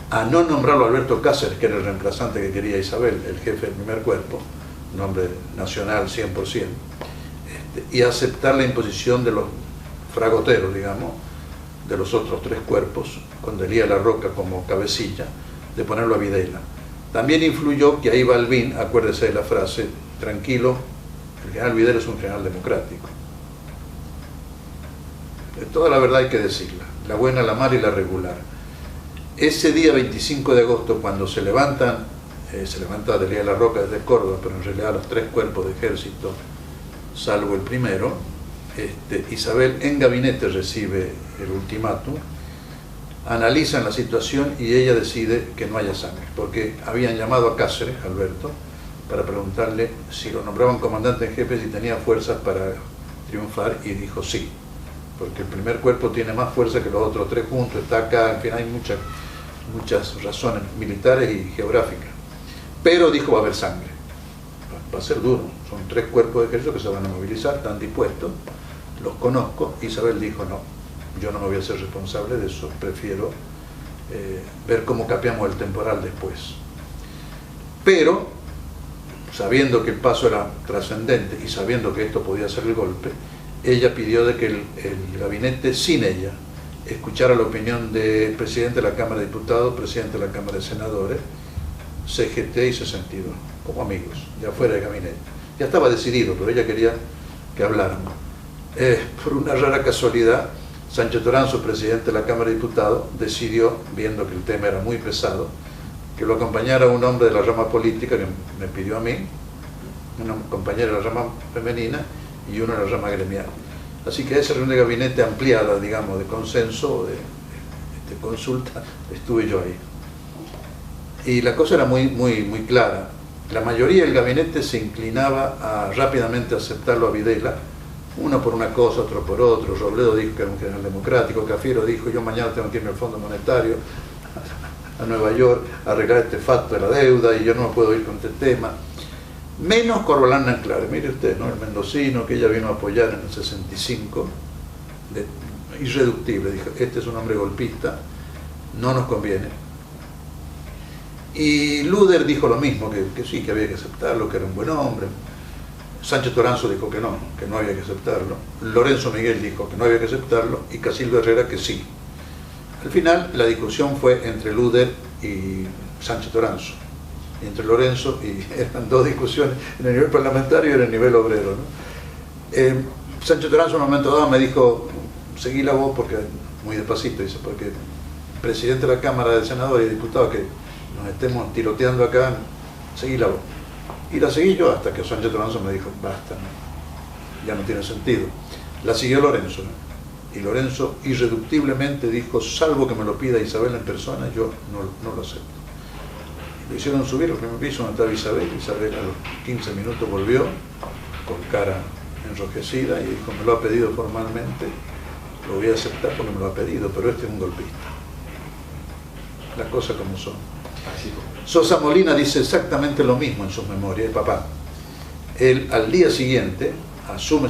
a no nombrarlo a Alberto Cáceres, que era el reemplazante que quería Isabel, el jefe del primer cuerpo, nombre nacional 100%, y a aceptar la imposición de los fragoteros, digamos, de los otros tres cuerpos, con Delía La Roca como cabecilla, de ponerlo a Videla. También influyó que ahí Balbín, acuérdese de la frase, tranquilo, el general Videla es un general democrático. Toda la verdad hay que decirla, la buena, la mala y la regular. Ese día 25 de agosto, cuando se levanta Delía La Roca desde Córdoba, pero en realidad los tres cuerpos de ejército, salvo el primero, Isabel en gabinete recibe el ultimátum, analizan la situación y ella decide que no haya sangre, porque habían llamado a Cáceres, Alberto, para preguntarle si lo nombraban comandante en jefe, si tenía fuerzas para triunfar, y dijo sí. porque el primer cuerpo tiene más fuerza que los otros tres juntos, está acá, en fin, hay muchas razones militares y geográficas. Pero dijo, va a haber sangre, va a ser duro, son 3 cuerpos de ejército que se van a movilizar, están dispuestos, los conozco. Isabel dijo, no, yo no me voy a ser responsable de eso, prefiero ver cómo capeamos el temporal después. Pero, sabiendo que el paso era trascendente y sabiendo que esto podía ser el golpe, ella pidió de que el gabinete, sin ella, escuchara la opinión del presidente de la Cámara de Diputados, presidente de la Cámara de Senadores, CGT y 62, como amigos, ya fuera del gabinete. Ya estaba decidido, pero ella quería que habláramos. Por una rara casualidad, Sánchez Toranzo, presidente de la Cámara de Diputados, decidió, viendo que el tema era muy pesado, que lo acompañara un hombre de la rama política que me pidió a mí, una compañera de la rama femenina y uno de la rama gremial. Así que esa reunión de gabinete ampliada, digamos, de consenso, de consulta, estuve yo ahí. Y la cosa era muy clara. La mayoría del gabinete se inclinaba a rápidamente aceptarlo a Videla, uno por una cosa, otro por otro. Robledo dijo que era un general democrático, Cafiero dijo, yo mañana tengo que irme al Fondo Monetario a Nueva York a arreglar este facto de la deuda y yo no me puedo ir con este tema. Menos Corbalán Nanclares, mire usted, ¿no? El mendocino que ella vino a apoyar en el 65, irreductible, dijo, este es un hombre golpista, no nos conviene. Y Luder dijo lo mismo, que sí, que había que aceptarlo, que era un buen hombre. Sánchez Toranzo dijo que no había que aceptarlo. Lorenzo Miguel dijo que no había que aceptarlo y Casildo Herrera que sí. Al final la discusión fue entre Luder y Sánchez Toranzo, y entre Lorenzo, y eran 2 discusiones en el nivel parlamentario y en el nivel obrero, ¿no? Sánchez Toranzo en un momento dado me dijo, seguí la voz, porque muy despacito, dice, porque el presidente de la Cámara de Senadores y Diputados que nos estemos tiroteando acá, seguí la voz. Y la seguí yo hasta que Sánchez Toranzo me dijo, basta, ¿no? Ya no tiene sentido. La siguió Lorenzo, ¿no? Y Lorenzo irreductiblemente dijo, salvo que me lo pida Isabel en persona, yo no lo acepto. Lo hicieron subir al primer piso donde estaba Isabel. Isabel a los 15 minutos volvió con cara enrojecida y dijo, me lo ha pedido formalmente, lo voy a aceptar porque me lo ha pedido, pero este es un golpista. Las cosas como son. Sosa Molina dice exactamente lo mismo en sus memorias, el papá. Él al día siguiente asume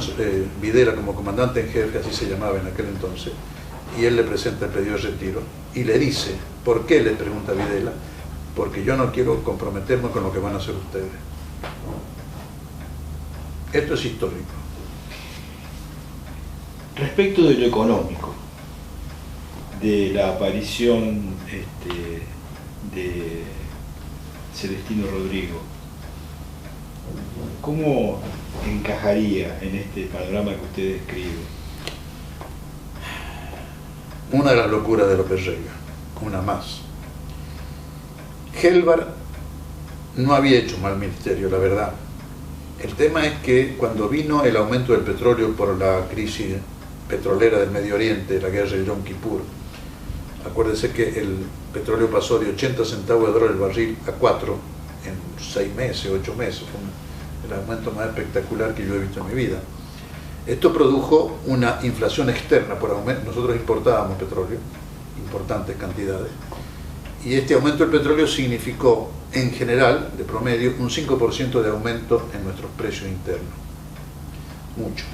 Videla como comandante en jefe, así se llamaba en aquel entonces, y él le presenta el pedido de retiro y le dice, ¿por qué? Le pregunta Videla, porque yo no quiero comprometerme con lo que van a hacer ustedes. Esto es histórico. Respecto de lo económico, de la aparición de Celestino Rodrigo, ¿cómo encajaría en este panorama que usted describe? Una de las locuras de López Rega, una más. Gelbar no había hecho mal ministerio, la verdad. El tema es que cuando vino el aumento del petróleo por la crisis petrolera del Medio Oriente, la guerra de Yom Kippur, acuérdese que el petróleo pasó de 80 centavos de dólar el barril a 4 en 6 meses, 8 meses. Fue el aumento más espectacular que yo he visto en mi vida. Esto produjo una inflación externa por aumento. Nosotros importábamos petróleo, importantes cantidades, y este aumento del petróleo significó, en general, de promedio, un 5% de aumento en nuestros precios internos. Mucho.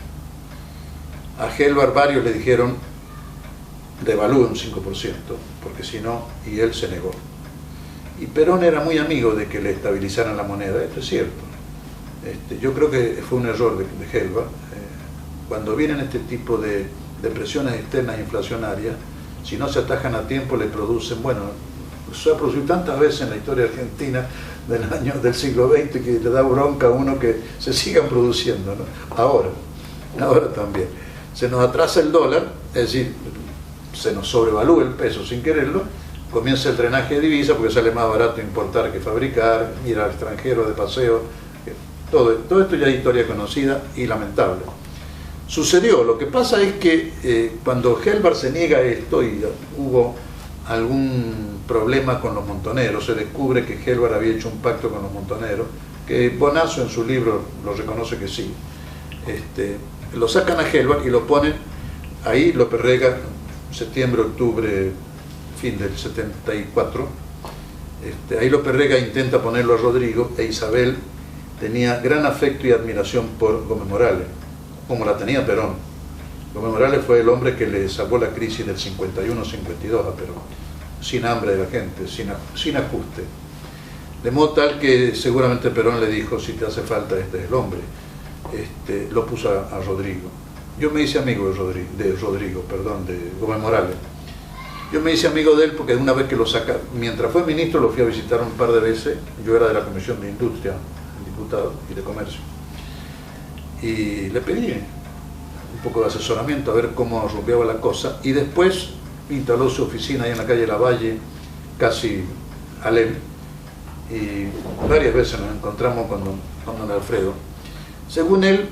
A Gelbar varios le dijeron, devalúe un 5%, porque si no, y él se negó. Y Perón era muy amigo de que le estabilizaran la moneda, esto es cierto. Yo creo que fue un error de Gelbar. Cuando vienen este tipo de presiones externas inflacionarias, si no se atajan a tiempo, le producen, bueno, se ha producido tantas veces en la historia argentina del siglo XX que le da bronca a uno que se sigan produciendo, ¿no? Ahora también. Se nos atrasa el dólar, es decir, se nos sobrevalúa el peso sin quererlo, comienza el drenaje de divisas porque sale más barato importar que fabricar, ir al extranjero de paseo, todo esto ya es historia conocida y lamentable. Sucedió, lo que pasa es que cuando Gelbar se niega a esto y hubo algún problema con los montoneros, se descubre que Gelbar había hecho un pacto con los montoneros, que Bonazo en su libro lo reconoce que sí, lo sacan a Gelbar y lo ponen ahí López Rega, septiembre, octubre, fin del 74, ahí López Rega intenta ponerlo a Rodrigo, e Isabel tenía gran afecto y admiración por Gómez Morales, como la tenía Perón. Gómez Morales fue el hombre que le salvó la crisis del 51-52 a Perón, sin hambre de la gente, sin ajuste. De modo tal que seguramente Perón le dijo, si te hace falta, este es el hombre. Lo puso a Rodrigo. Yo me hice amigo de Gómez Morales. Yo me hice amigo de él porque una vez que lo saca, mientras fue ministro, lo fui a visitar un par de veces. Yo era de la Comisión de Industria, diputado, y de Comercio. Y le pedí un poco de asesoramiento a ver cómo rumbeaba la cosa. Y después instaló su oficina ahí en la calle Lavalle, casi al él. Y varias veces nos encontramos con don Alfredo. Según él,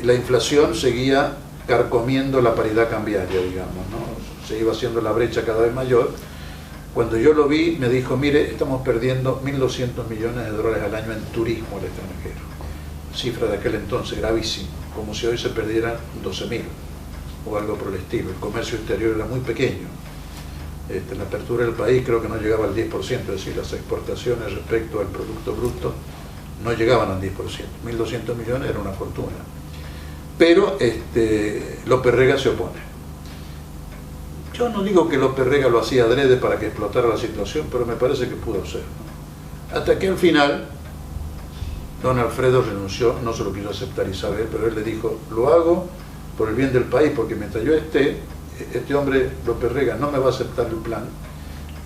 la inflación seguía carcomiendo la paridad cambiaria, digamos, ¿no? Se iba haciendo la brecha cada vez mayor. Cuando yo lo vi, me dijo, mire, estamos perdiendo 1.200 millones de dólares al año en turismo al extranjero. Cifra de aquel entonces gravísima, como si hoy se perdieran 12.000 o algo por el estilo. El comercio exterior era muy pequeño. La apertura del país creo que no llegaba al 10%, es decir, las exportaciones respecto al Producto Bruto no llegaban al 10%. 1.200 millones era una fortuna. Pero López Rega se opone. Yo no digo que López Rega lo hacía adrede para que explotara la situación, pero me parece que pudo ser, ¿no? Hasta que al final don Alfredo renunció, no se lo quiso aceptar Isabel, pero él le dijo, lo hago por el bien del país, porque mientras yo esté, este hombre López Rega no me va a aceptar el plan,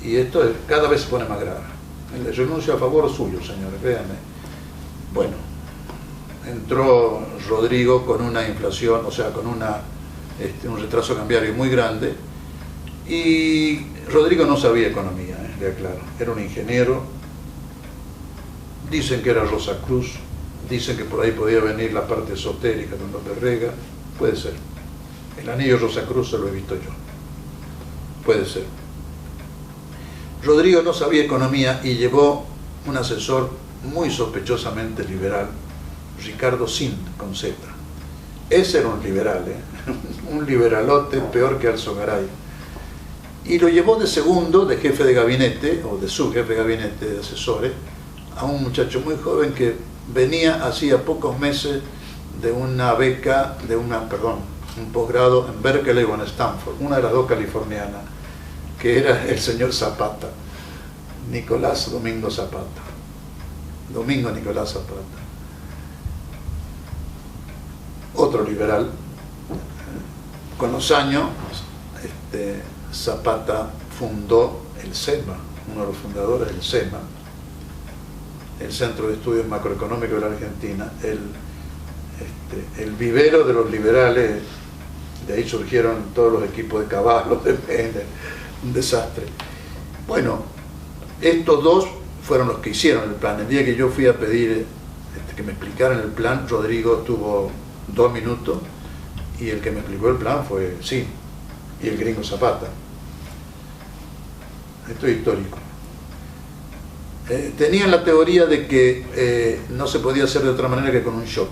y esto cada vez se pone más grave. Él renunció a favor suyo, señores, créanme. Bueno, entró Rodrigo con una inflación, o sea, con un retraso cambiario muy grande, y Rodrigo no sabía economía, le aclaro, era un ingeniero. Dicen que era Rosa Cruz, dicen que por ahí podía venir la parte esotérica de López Rega, puede ser. El anillo Rosa Cruz se lo he visto yo, puede ser. Rodrigo no sabía economía y llevó un asesor muy sospechosamente liberal, Ricardo Sin, con Z. Ese era un liberal, un liberalote peor que Alzogaray. Y lo llevó de segundo, de jefe de gabinete, o de su jefe de gabinete de asesores, a un muchacho muy joven que venía hacía pocos meses de una beca, un posgrado en Berkeley o en Stanford, una de las dos californianas, que era el señor Zapata, Nicolás Domingo Zapata. Domingo Nicolás Zapata. Otro liberal. Con los años, Zapata fundó el SEMA, uno de los fundadores del SEMA, el Centro de Estudios Macroeconómicos de la Argentina, el vivero de los liberales. De ahí surgieron todos los equipos de Caballos, de Menem, un desastre. Bueno, estos dos fueron los que hicieron el plan. El día que yo fui a pedir que me explicaran el plan, Rodrigo tuvo 2 minutos y el que me explicó el plan fue sí, y el gringo Zapata. Esto es histórico. Tenían la teoría de que no se podía hacer de otra manera que con un shock.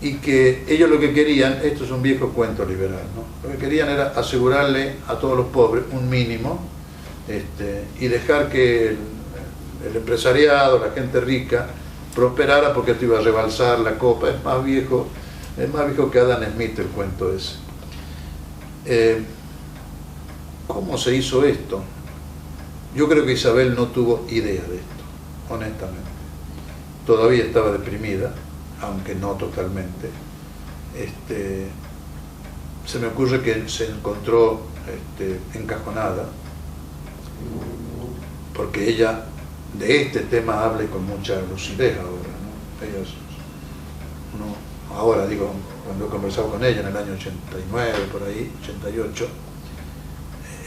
Y que ellos lo que querían, esto es un viejo cuento liberal, ¿no? Lo que querían era asegurarle a todos los pobres un mínimo, y dejar que el empresariado, la gente rica, prosperara, porque esto iba a rebalsar la copa. Es más viejo que Adam Smith el cuento ese. ¿Cómo se hizo esto? Yo creo que Isabel no tuvo idea de esto, honestamente. Todavía estaba deprimida, aunque no totalmente. Se me ocurre que se encontró encajonada, porque ella de este tema habla con mucha lucidez ahora, ¿no? Ahora digo, cuando he conversado con ella en el año 89, por ahí, 88,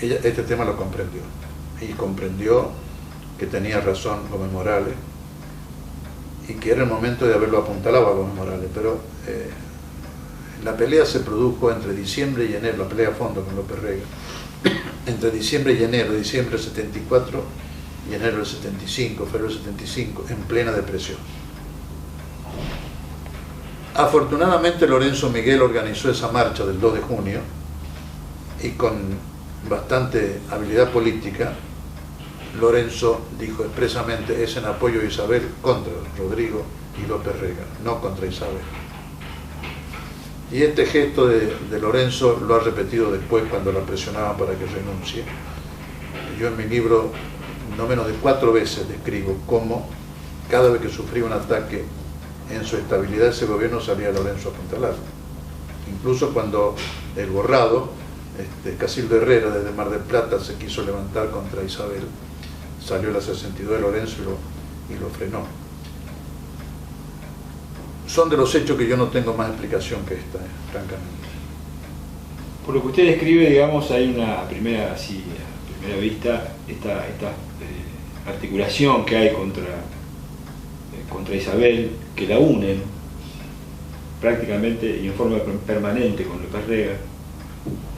ella este tema lo comprendió, y comprendió que tenía razón Gómez Morales, y que era el momento de haberlo apuntalado a Gómez Morales. Pero la pelea se produjo entre diciembre y enero, la pelea a fondo con López Rega, entre diciembre y enero, diciembre del 74 y enero del 75, febrero del 75, en plena depresión. Afortunadamente Lorenzo Miguel organizó esa marcha del 2 de junio y con bastante habilidad política Lorenzo dijo expresamente: es en apoyo de Isabel contra Rodrigo y López Rega, no contra Isabel. Y este gesto de Lorenzo lo ha repetido después cuando la presionaban para que renuncie. Yo en mi libro no menos de 4 veces describo cómo cada vez que sufría un ataque en su estabilidad ese gobierno salía Lorenzo a apuntalar. Incluso cuando el borrado, Casildo Herrera desde Mar del Plata se quiso levantar contra Isabel, salió la 62 de Lorenzo y lo frenó. Son de los hechos que yo no tengo más explicación que esta, francamente. Por lo que usted describe, digamos, hay una a primera vista esta articulación que hay contra Isabel, que la unen prácticamente y en forma permanente con López Rega,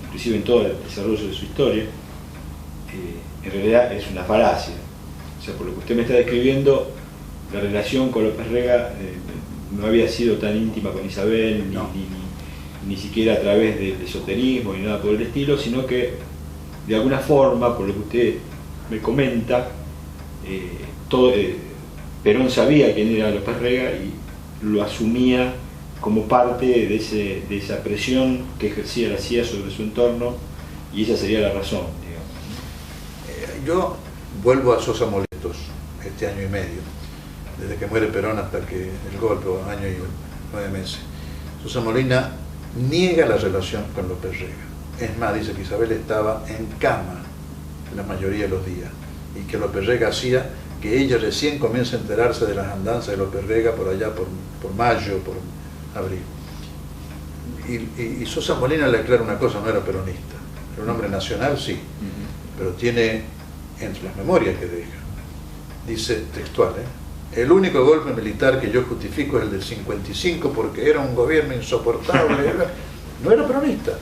inclusive en todo el desarrollo de su historia. En realidad es una falacia. O sea, por lo que usted me está describiendo, la relación con López Rega no había sido tan íntima con Isabel, no. ni siquiera a través del esoterismo ni nada por el estilo, sino que de alguna forma, por lo que usted me comenta, Perón sabía quién era López Rega y lo asumía como parte de esa presión que ejercía la CIA sobre su entorno, y esa sería la razón, digamos. Yo vuelvo a Sosa Molestos este año y medio, desde que muere Perón hasta que el golpe, un año y 9 meses. Sosa Molina niega la relación con López Rega. Es más, dice que Isabel estaba en cama la mayoría de los días y que López Rega hacía que ella recién comienza a enterarse de las andanzas de López Rega por allá por mayo, por abril. Y Sosa Molina le aclara una cosa: no era peronista, era un hombre nacional, sí, pero tiene entre las memorias que deja, dice textual, el único golpe militar que yo justifico es el del 55 porque era un gobierno insoportable. No era peronista,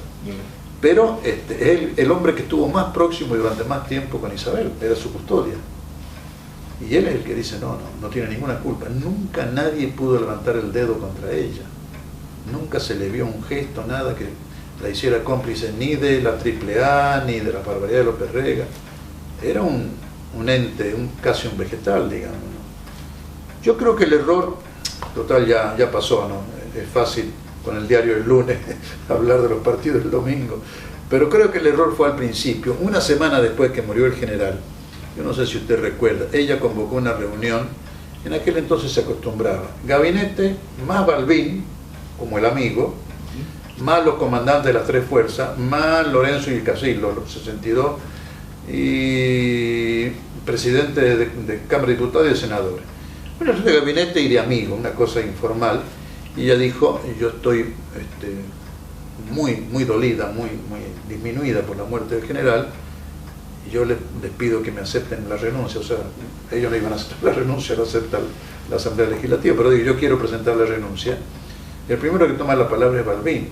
pero el hombre que estuvo más próximo y durante más tiempo con Isabel, era su custodia. Y él es el que dice: no tiene ninguna culpa. Nunca nadie pudo levantar el dedo contra ella. Nunca se le vio un gesto, nada que la hiciera cómplice ni de la AAA, ni de la barbaridad de López Rega. Era un ente, casi un vegetal, digamos, ¿no? Yo creo que el error, total, ya pasó, ¿no? Es fácil con el diario del lunes hablar de los partidos del domingo, pero creo que el error fue al principio. Una semana después que murió el general, yo no sé si usted recuerda, ella convocó una reunión. En aquel entonces se acostumbraba gabinete más Balbín como el amigo, más los comandantes de las 3 fuerzas, más Lorenzo y Casildo, los 62, y presidente de Cámara de Diputados y de Senadores. Bueno, de gabinete y de amigo, una cosa informal. Y ella dijo: yo estoy muy dolida, muy disminuida por la muerte del general, y yo les pido que me acepten la renuncia. O sea, ellos no iban a aceptar la renuncia, la acepta la Asamblea Legislativa, pero digo: yo quiero presentar la renuncia. Y el primero que toma la palabra es Balbín.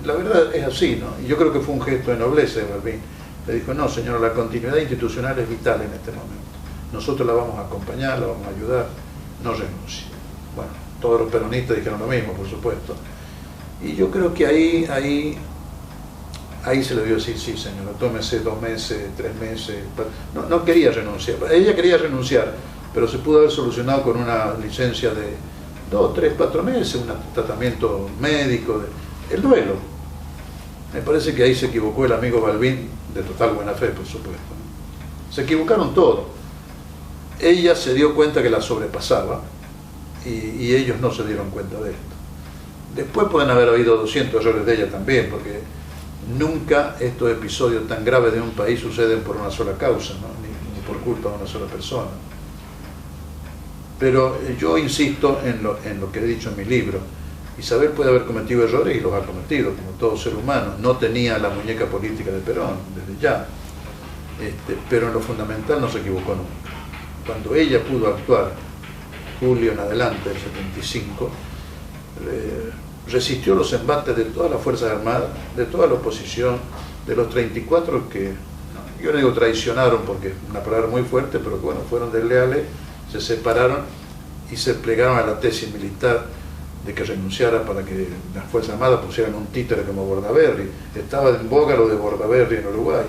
La verdad es así, ¿no? Y yo creo que fue un gesto de nobleza de Balbín. Le dijo: no, señora, la continuidad institucional es vital en este momento. Nosotros la vamos a acompañar, la vamos a ayudar, no renuncie. Bueno, todos los peronistas dijeron lo mismo, por supuesto. Y yo creo que ahí se le dio decir: sí, señora, tómese 2 meses, 3 meses. No quería renunciar. Ella quería renunciar, pero se pudo haber solucionado con una licencia de 2, 3, 4 meses, un tratamiento médico, el duelo. Me parece que ahí se equivocó el amigo Balbín, de total buena fe, por supuesto, ¿no? Se equivocaron todos. Ella se dio cuenta que la sobrepasaba y ellos no se dieron cuenta de esto. Después pueden haber habido 200 errores de ella también, porque nunca estos episodios tan graves de un país suceden por una sola causa, ¿no? ni por culpa de una sola persona. Pero yo insisto en lo que he dicho en mi libro. Isabel puede haber cometido errores y los ha cometido, como todo ser humano. No tenía la muñeca política de Perón, desde ya. Pero en lo fundamental no se equivocó nunca. Cuando ella pudo actuar, julio en adelante del 75, resistió los embates de todas las Fuerzas Armadas, de toda la oposición, de los 34 que, yo no digo traicionaron porque es una palabra muy fuerte, pero bueno, fueron desleales, se separaron y se plegaron a la tesis militar de que renunciara para que las Fuerzas Armadas pusieran un títere como Bordaberry. Estaba en boga lo de Bordaberry en Uruguay.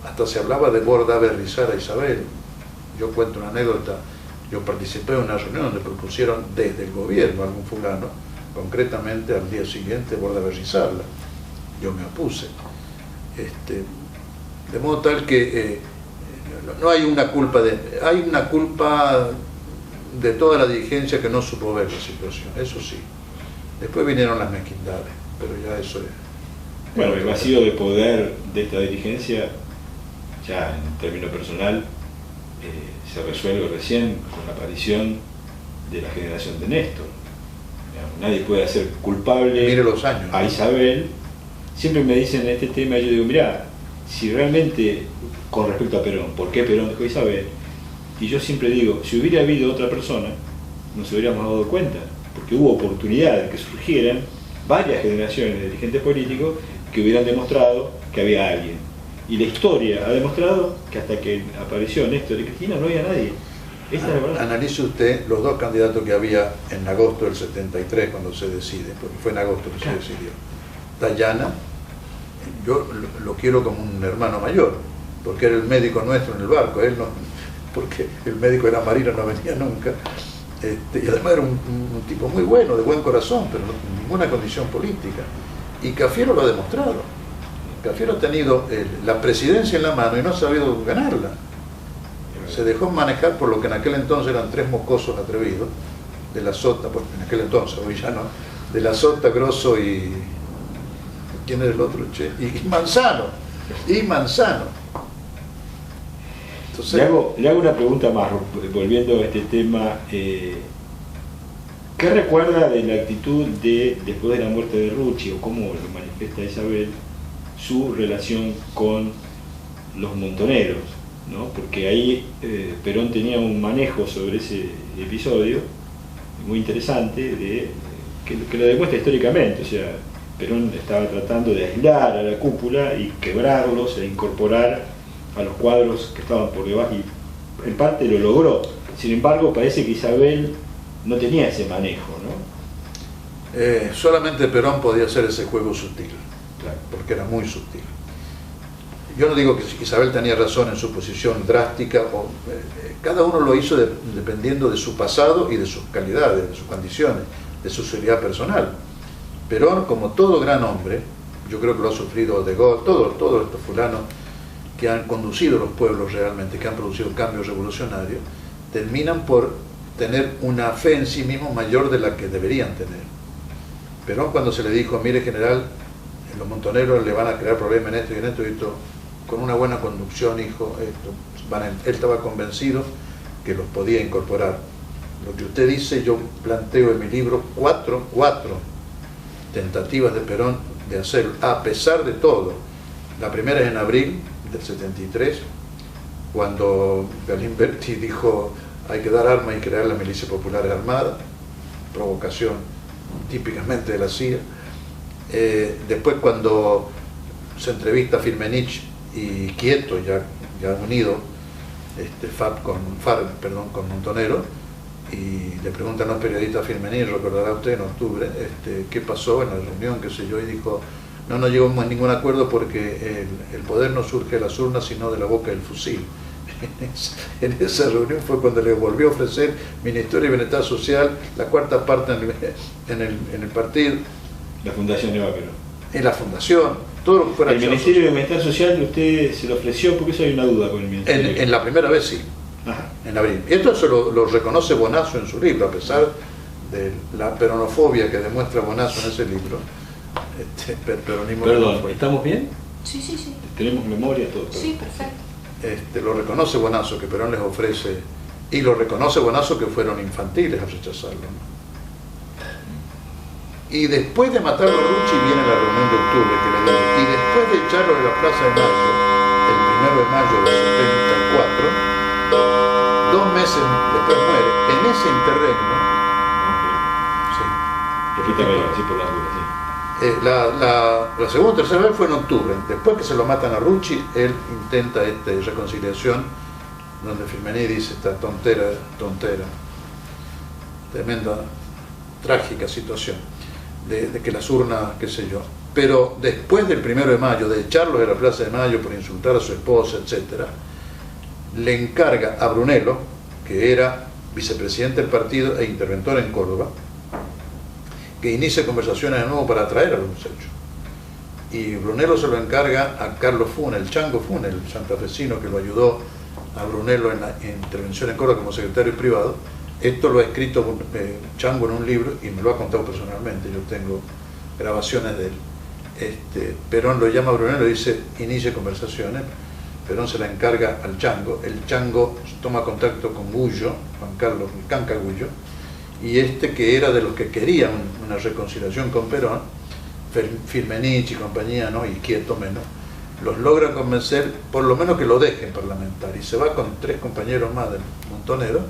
Hasta se hablaba de bordaberrizar a Isabel. Yo cuento una anécdota. Yo participé en una reunión donde propusieron desde el gobierno a algún fulano, concretamente al día siguiente, bordaberrizarla. Yo me opuse. De modo tal que no hay una culpa hay una culpa de toda la dirigencia que no supo ver la situación, eso sí. Después vinieron las mezquindades, pero ya eso es... Bueno, el vacío de poder de esta dirigencia, ya en términos personal, se resuelve recién con la aparición de la generación de Néstor. Nadie puede hacer culpable Mire los años, a Isabel. Siempre me dicen este tema, yo digo, mirá, si realmente, con respecto a Perón, ¿por qué Perón dejó a Isabel? Y yo siempre digo, si hubiera habido otra persona, nos hubiéramos dado cuenta, porque hubo oportunidades de que surgieran varias generaciones de dirigentes políticos que hubieran demostrado que había alguien. Y la historia ha demostrado que hasta que apareció Néstor y Cristina no había nadie. Esta es la verdad. Analice usted los dos candidatos que había en agosto del 73 cuando se decide, porque fue en agosto que se decidió. Dayana, yo lo quiero como un hermano mayor, porque era el médico nuestro en el barco, él no, porque el médico era marino, no venía nunca, y además era un tipo muy bueno, de buen corazón, pero no, ninguna condición política. Y Cafiero lo ha demostrado. Cafiero ha tenido la presidencia en la mano y no ha sabido ganarla. Se dejó manejar por lo que en aquel entonces eran tres mocosos atrevidos, de la Sota, pues en aquel entonces, hoy ya no, de la Sota, Grosso y... ¿quién era el otro? Che? Y Manzano. Entonces, le hago una pregunta más, volviendo a este tema. ¿Qué recuerda de la actitud después de la muerte de Rucci, o cómo lo manifiesta Isabel, su relación con los montoneros, ¿no? Porque ahí Perón tenía un manejo sobre ese episodio muy interesante, que lo demuestra históricamente. O sea, Perón estaba tratando de aislar a la cúpula y quebrarlos e incorporar a los cuadros que estaban por debajo, y en parte lo logró. Sin embargo, parece que Isabel no tenía ese manejo, ¿no? Solamente Perón podía hacer ese juego sutil, Claro. porque era muy sutil. Yo no digo que Isabel tenía razón en su posición drástica, cada uno lo hizo dependiendo de su pasado y de sus calidades, de sus condiciones, de su seguridad personal. Perón, como todo gran hombre, yo creo que lo ha sufrido De Gaulle, todos estos fulanos que han conducido los pueblos realmente, que han producido cambios revolucionarios, terminan por tener una fe en sí mismos mayor de la que deberían tener. Perón, cuando se le dijo, mire general, los montoneros le van a crear problemas en esto y en esto y esto, con una buena conducción, hijo, él estaba convencido que los podía incorporar. Lo que usted dice, yo planteo en mi libro cuatro tentativas de Perón de hacerlo, a pesar de todo. La primera es en abril del 73, cuando Galimberti dijo hay que dar armas y crear la milicia popular armada, provocación típicamente de la CIA. Después, cuando se entrevista a Firmenich y Quieto, ya unido, con Montonero, y le preguntan a los periodistas a Firmenich, recordará usted, en octubre, qué pasó en la reunión, qué sé yo, y dijo, no llegamos a ningún acuerdo porque el poder no surge de las urnas sino de la boca del fusil. En esa reunión fue cuando le volvió a ofrecer Ministerio de Bienestar Social, la cuarta parte en el partido, La Fundación Eva Perón. En la fundación, todo lo que fuera el Ministerio de Bienestar Social, usted se lo ofreció, porque eso hay una duda con el Ministerio. En la primera vez sí. Ajá. En abril. Y esto se lo reconoce Bonazo en su libro, a pesar de la peronofobia que demuestra Bonazo en ese libro. Peronismo. Perdón, ¿estamos bien? Sí. ¿Tenemos memoria todo? Sí, perfecto. Lo reconoce Bonazo, que Perón les ofrece, y lo reconoce Bonazo, que fueron infantiles a rechazarlo, ¿no? Y después de matarlo a Rucci viene la reunión de octubre que le digo, y después de echarlo de la Plaza de Mayo, el 1 de mayo del 74, 2 meses después muere. En ese interregno, sí. Repítame, así por las dudas, sí. La segunda o tercera vez fue en octubre. Después que se lo matan a Rucci, él intenta reconciliación, donde Firmenich dice esta tontera, tremenda trágica situación de que las urnas, qué sé yo. Pero después del 1 de mayo, de echarlo de la Plaza de Mayo por insultar a su esposa, etc., le encarga a Brunello, que era vicepresidente del partido e interventor en Córdoba, que inicie conversaciones de nuevo para atraer a los muchachos. Y Brunello se lo encarga a Carlos Funes, el Chango Funes, el santafesino que lo ayudó a Brunello en la intervención en Córdoba como secretario privado. Esto lo ha escrito Chango en un libro y me lo ha contado personalmente, yo tengo grabaciones de él. Perón lo llama a Brunello y dice, inicie conversaciones. Perón se la encarga al Chango, el Chango toma contacto con Gullo, Juan Carlos Canca Gullo, y que era de los que querían una reconciliación con Perón, Firmenich y compañía, ¿no? Y Quieto menos, los logra convencer, por lo menos que lo dejen parlamentar, y se va con 3 compañeros más del Montonero,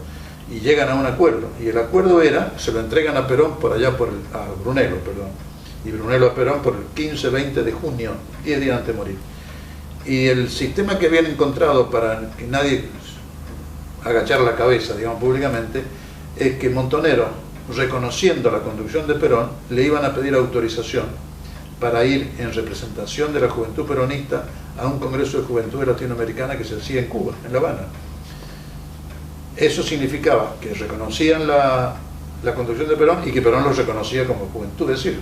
y llegan a un acuerdo, y el acuerdo era, se lo entregan a Perón por allá, a Brunello, perdón, y Brunello a Perón por el 15-20 de junio, 10 días antes de morir. Y el sistema que habían encontrado para que nadie agachara la cabeza, digamos, públicamente, es que Montonero, reconociendo la conducción de Perón, le iban a pedir autorización para ir en representación de la juventud peronista a un congreso de juventud latinoamericana que se hacía en Cuba, en La Habana. Eso significaba que reconocían la conducción de Perón y que Perón los reconocía como juventud, es decir,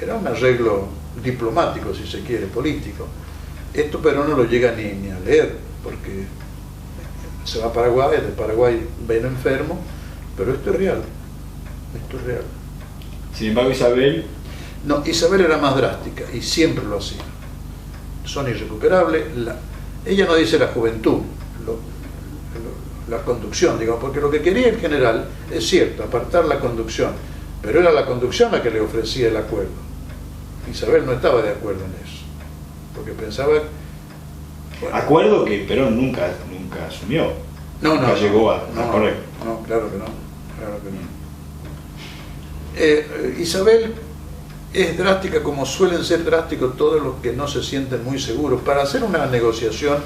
era un arreglo diplomático, si se quiere, político. Esto Perón no lo llega ni a leer, porque se va a Paraguay, de Paraguay ven enfermo, pero esto es real, esto es real. Sin embargo, Isabel... No, Isabel era más drástica y siempre lo hacía. Son irrecuperables. Ella no dice la juventud, la conducción, digamos, porque lo que quería el general, es cierto, apartar la conducción, pero era la conducción la que le ofrecía el acuerdo. Isabel no estaba de acuerdo en eso, porque pensaba... Bueno, acuerdo que Perón nunca asumió. Nunca llegó a correr. No, claro que no. Claro que no. Isabel es drástica como suelen ser drásticos todos los que no se sienten muy seguros. Para hacer una negociación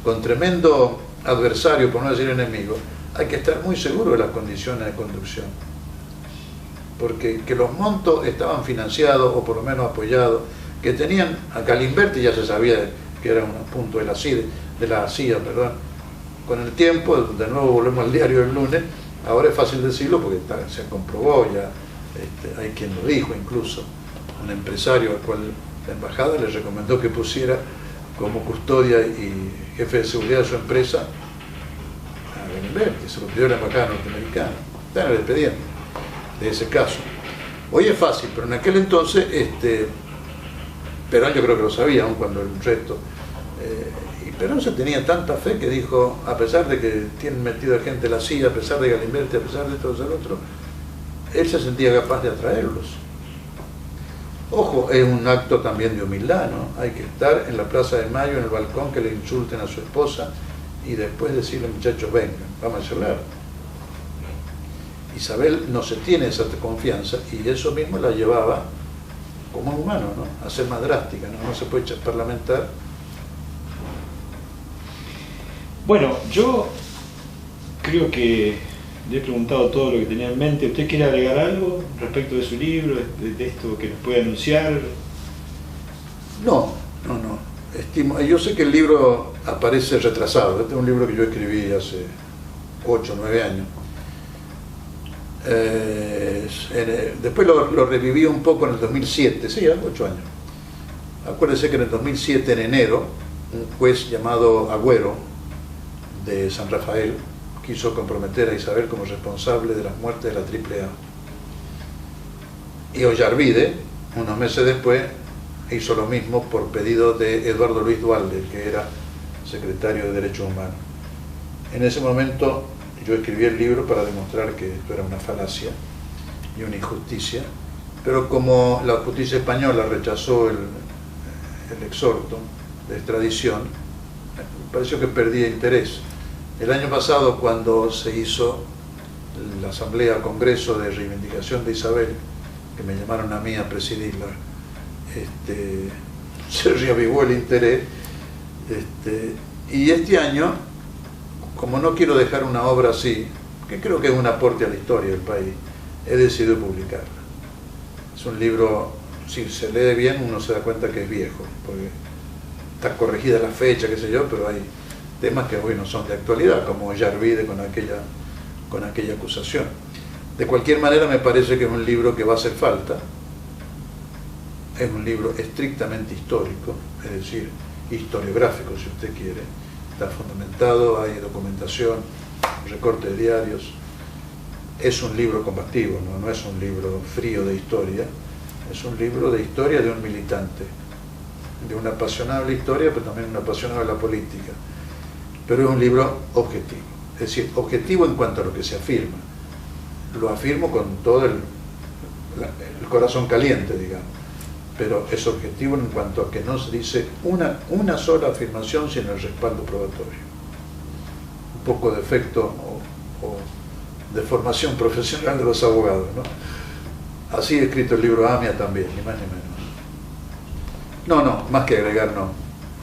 con tremendo adversario, por no decir enemigo, hay que estar muy seguro de las condiciones de conducción. Porque que los montos estaban financiados, o por lo menos apoyados, que tenían, a Galimberti ya se sabía que era un punto de la CIA, perdón. Con el tiempo, de nuevo volvemos al diario del lunes, ahora es fácil decirlo porque se comprobó ya, hay quien lo dijo incluso, un empresario al cual la embajada le recomendó que pusiera como custodia y jefe de seguridad de su empresa a Galimberti, se lo pidió la embajada norteamericana, está en el expediente de ese caso. Hoy es fácil, pero en aquel entonces, Perón yo creo que lo sabía, aun cuando el resto, y Perón se tenía tanta fe que dijo, a pesar de que tienen metido a gente la CIA, a pesar de Galimberti, a pesar de todo el otro, él se sentía capaz de atraerlos. Ojo, es un acto también de humildad, ¿no? Hay que estar en la Plaza de Mayo, en el balcón, que le insulten a su esposa y después decirle, muchachos, vengan, vamos a charlar. Isabel no se tiene esa confianza y eso mismo la llevaba como humano, ¿no? A ser más drástica, ¿no? No se puede parlamentar. Bueno, yo creo que le he preguntado todo lo que tenía en mente. ¿Usted quiere agregar algo respecto de su libro, de esto que puede anunciar? No. Yo sé que el libro aparece retrasado. Este es un libro que yo escribí hace 8 o 9 años. Después lo reviví un poco en el 2007, sí, hace 8 años. Acuérdense que en el 2007, en enero, un juez llamado Agüero, de San Rafael, quiso comprometer a Isabel como responsable de las muertes de la AAA. Y Ollarvide, unos meses después, hizo lo mismo por pedido de Eduardo Luis Duhalde, que era secretario de Derechos Humanos. En ese momento yo escribí el libro para demostrar que esto era una falacia y una injusticia, pero como la justicia española rechazó el exhorto de extradición, me pareció que perdía interés. El año pasado, cuando se hizo la asamblea, el congreso de reivindicación de Isabel, que me llamaron a mí a presidirla, se reavivó el interés, y este año, como no quiero dejar una obra así, que creo que es un aporte a la historia del país, he decidido publicarla. Es un libro, si se lee bien uno se da cuenta que es viejo, porque está corregida la fecha, qué sé yo, pero hay temas que hoy no son de actualidad, como Yarvide con aquella acusación. De cualquier manera me parece que es un libro que va a hacer falta. Es un libro estrictamente histórico, es decir, historiográfico si usted quiere. Está fundamentado, hay documentación, recorte de diarios. Es un libro combativo, no es un libro frío de historia, es un libro de historia de un militante, de una apasionable historia, pero también una apasionable la política. Pero es un libro objetivo, es decir, objetivo en cuanto a lo que se afirma. Lo afirmo con todo el corazón caliente, digamos, pero es objetivo en cuanto a que no se dice una sola afirmación sin el respaldo probatorio. Un poco de efecto o de formación profesional de los abogados, ¿no? Así he escrito el libro Amia también, ni más ni menos. No, más que agregar, no.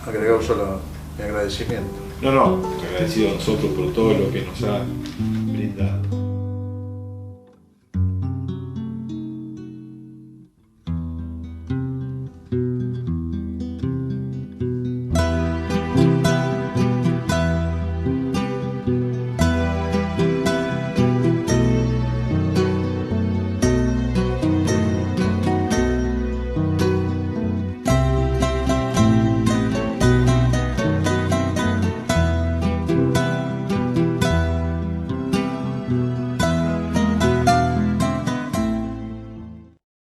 Agregar solo mi agradecimiento. No, agradecido a nosotros por todo lo que nos ha brindado.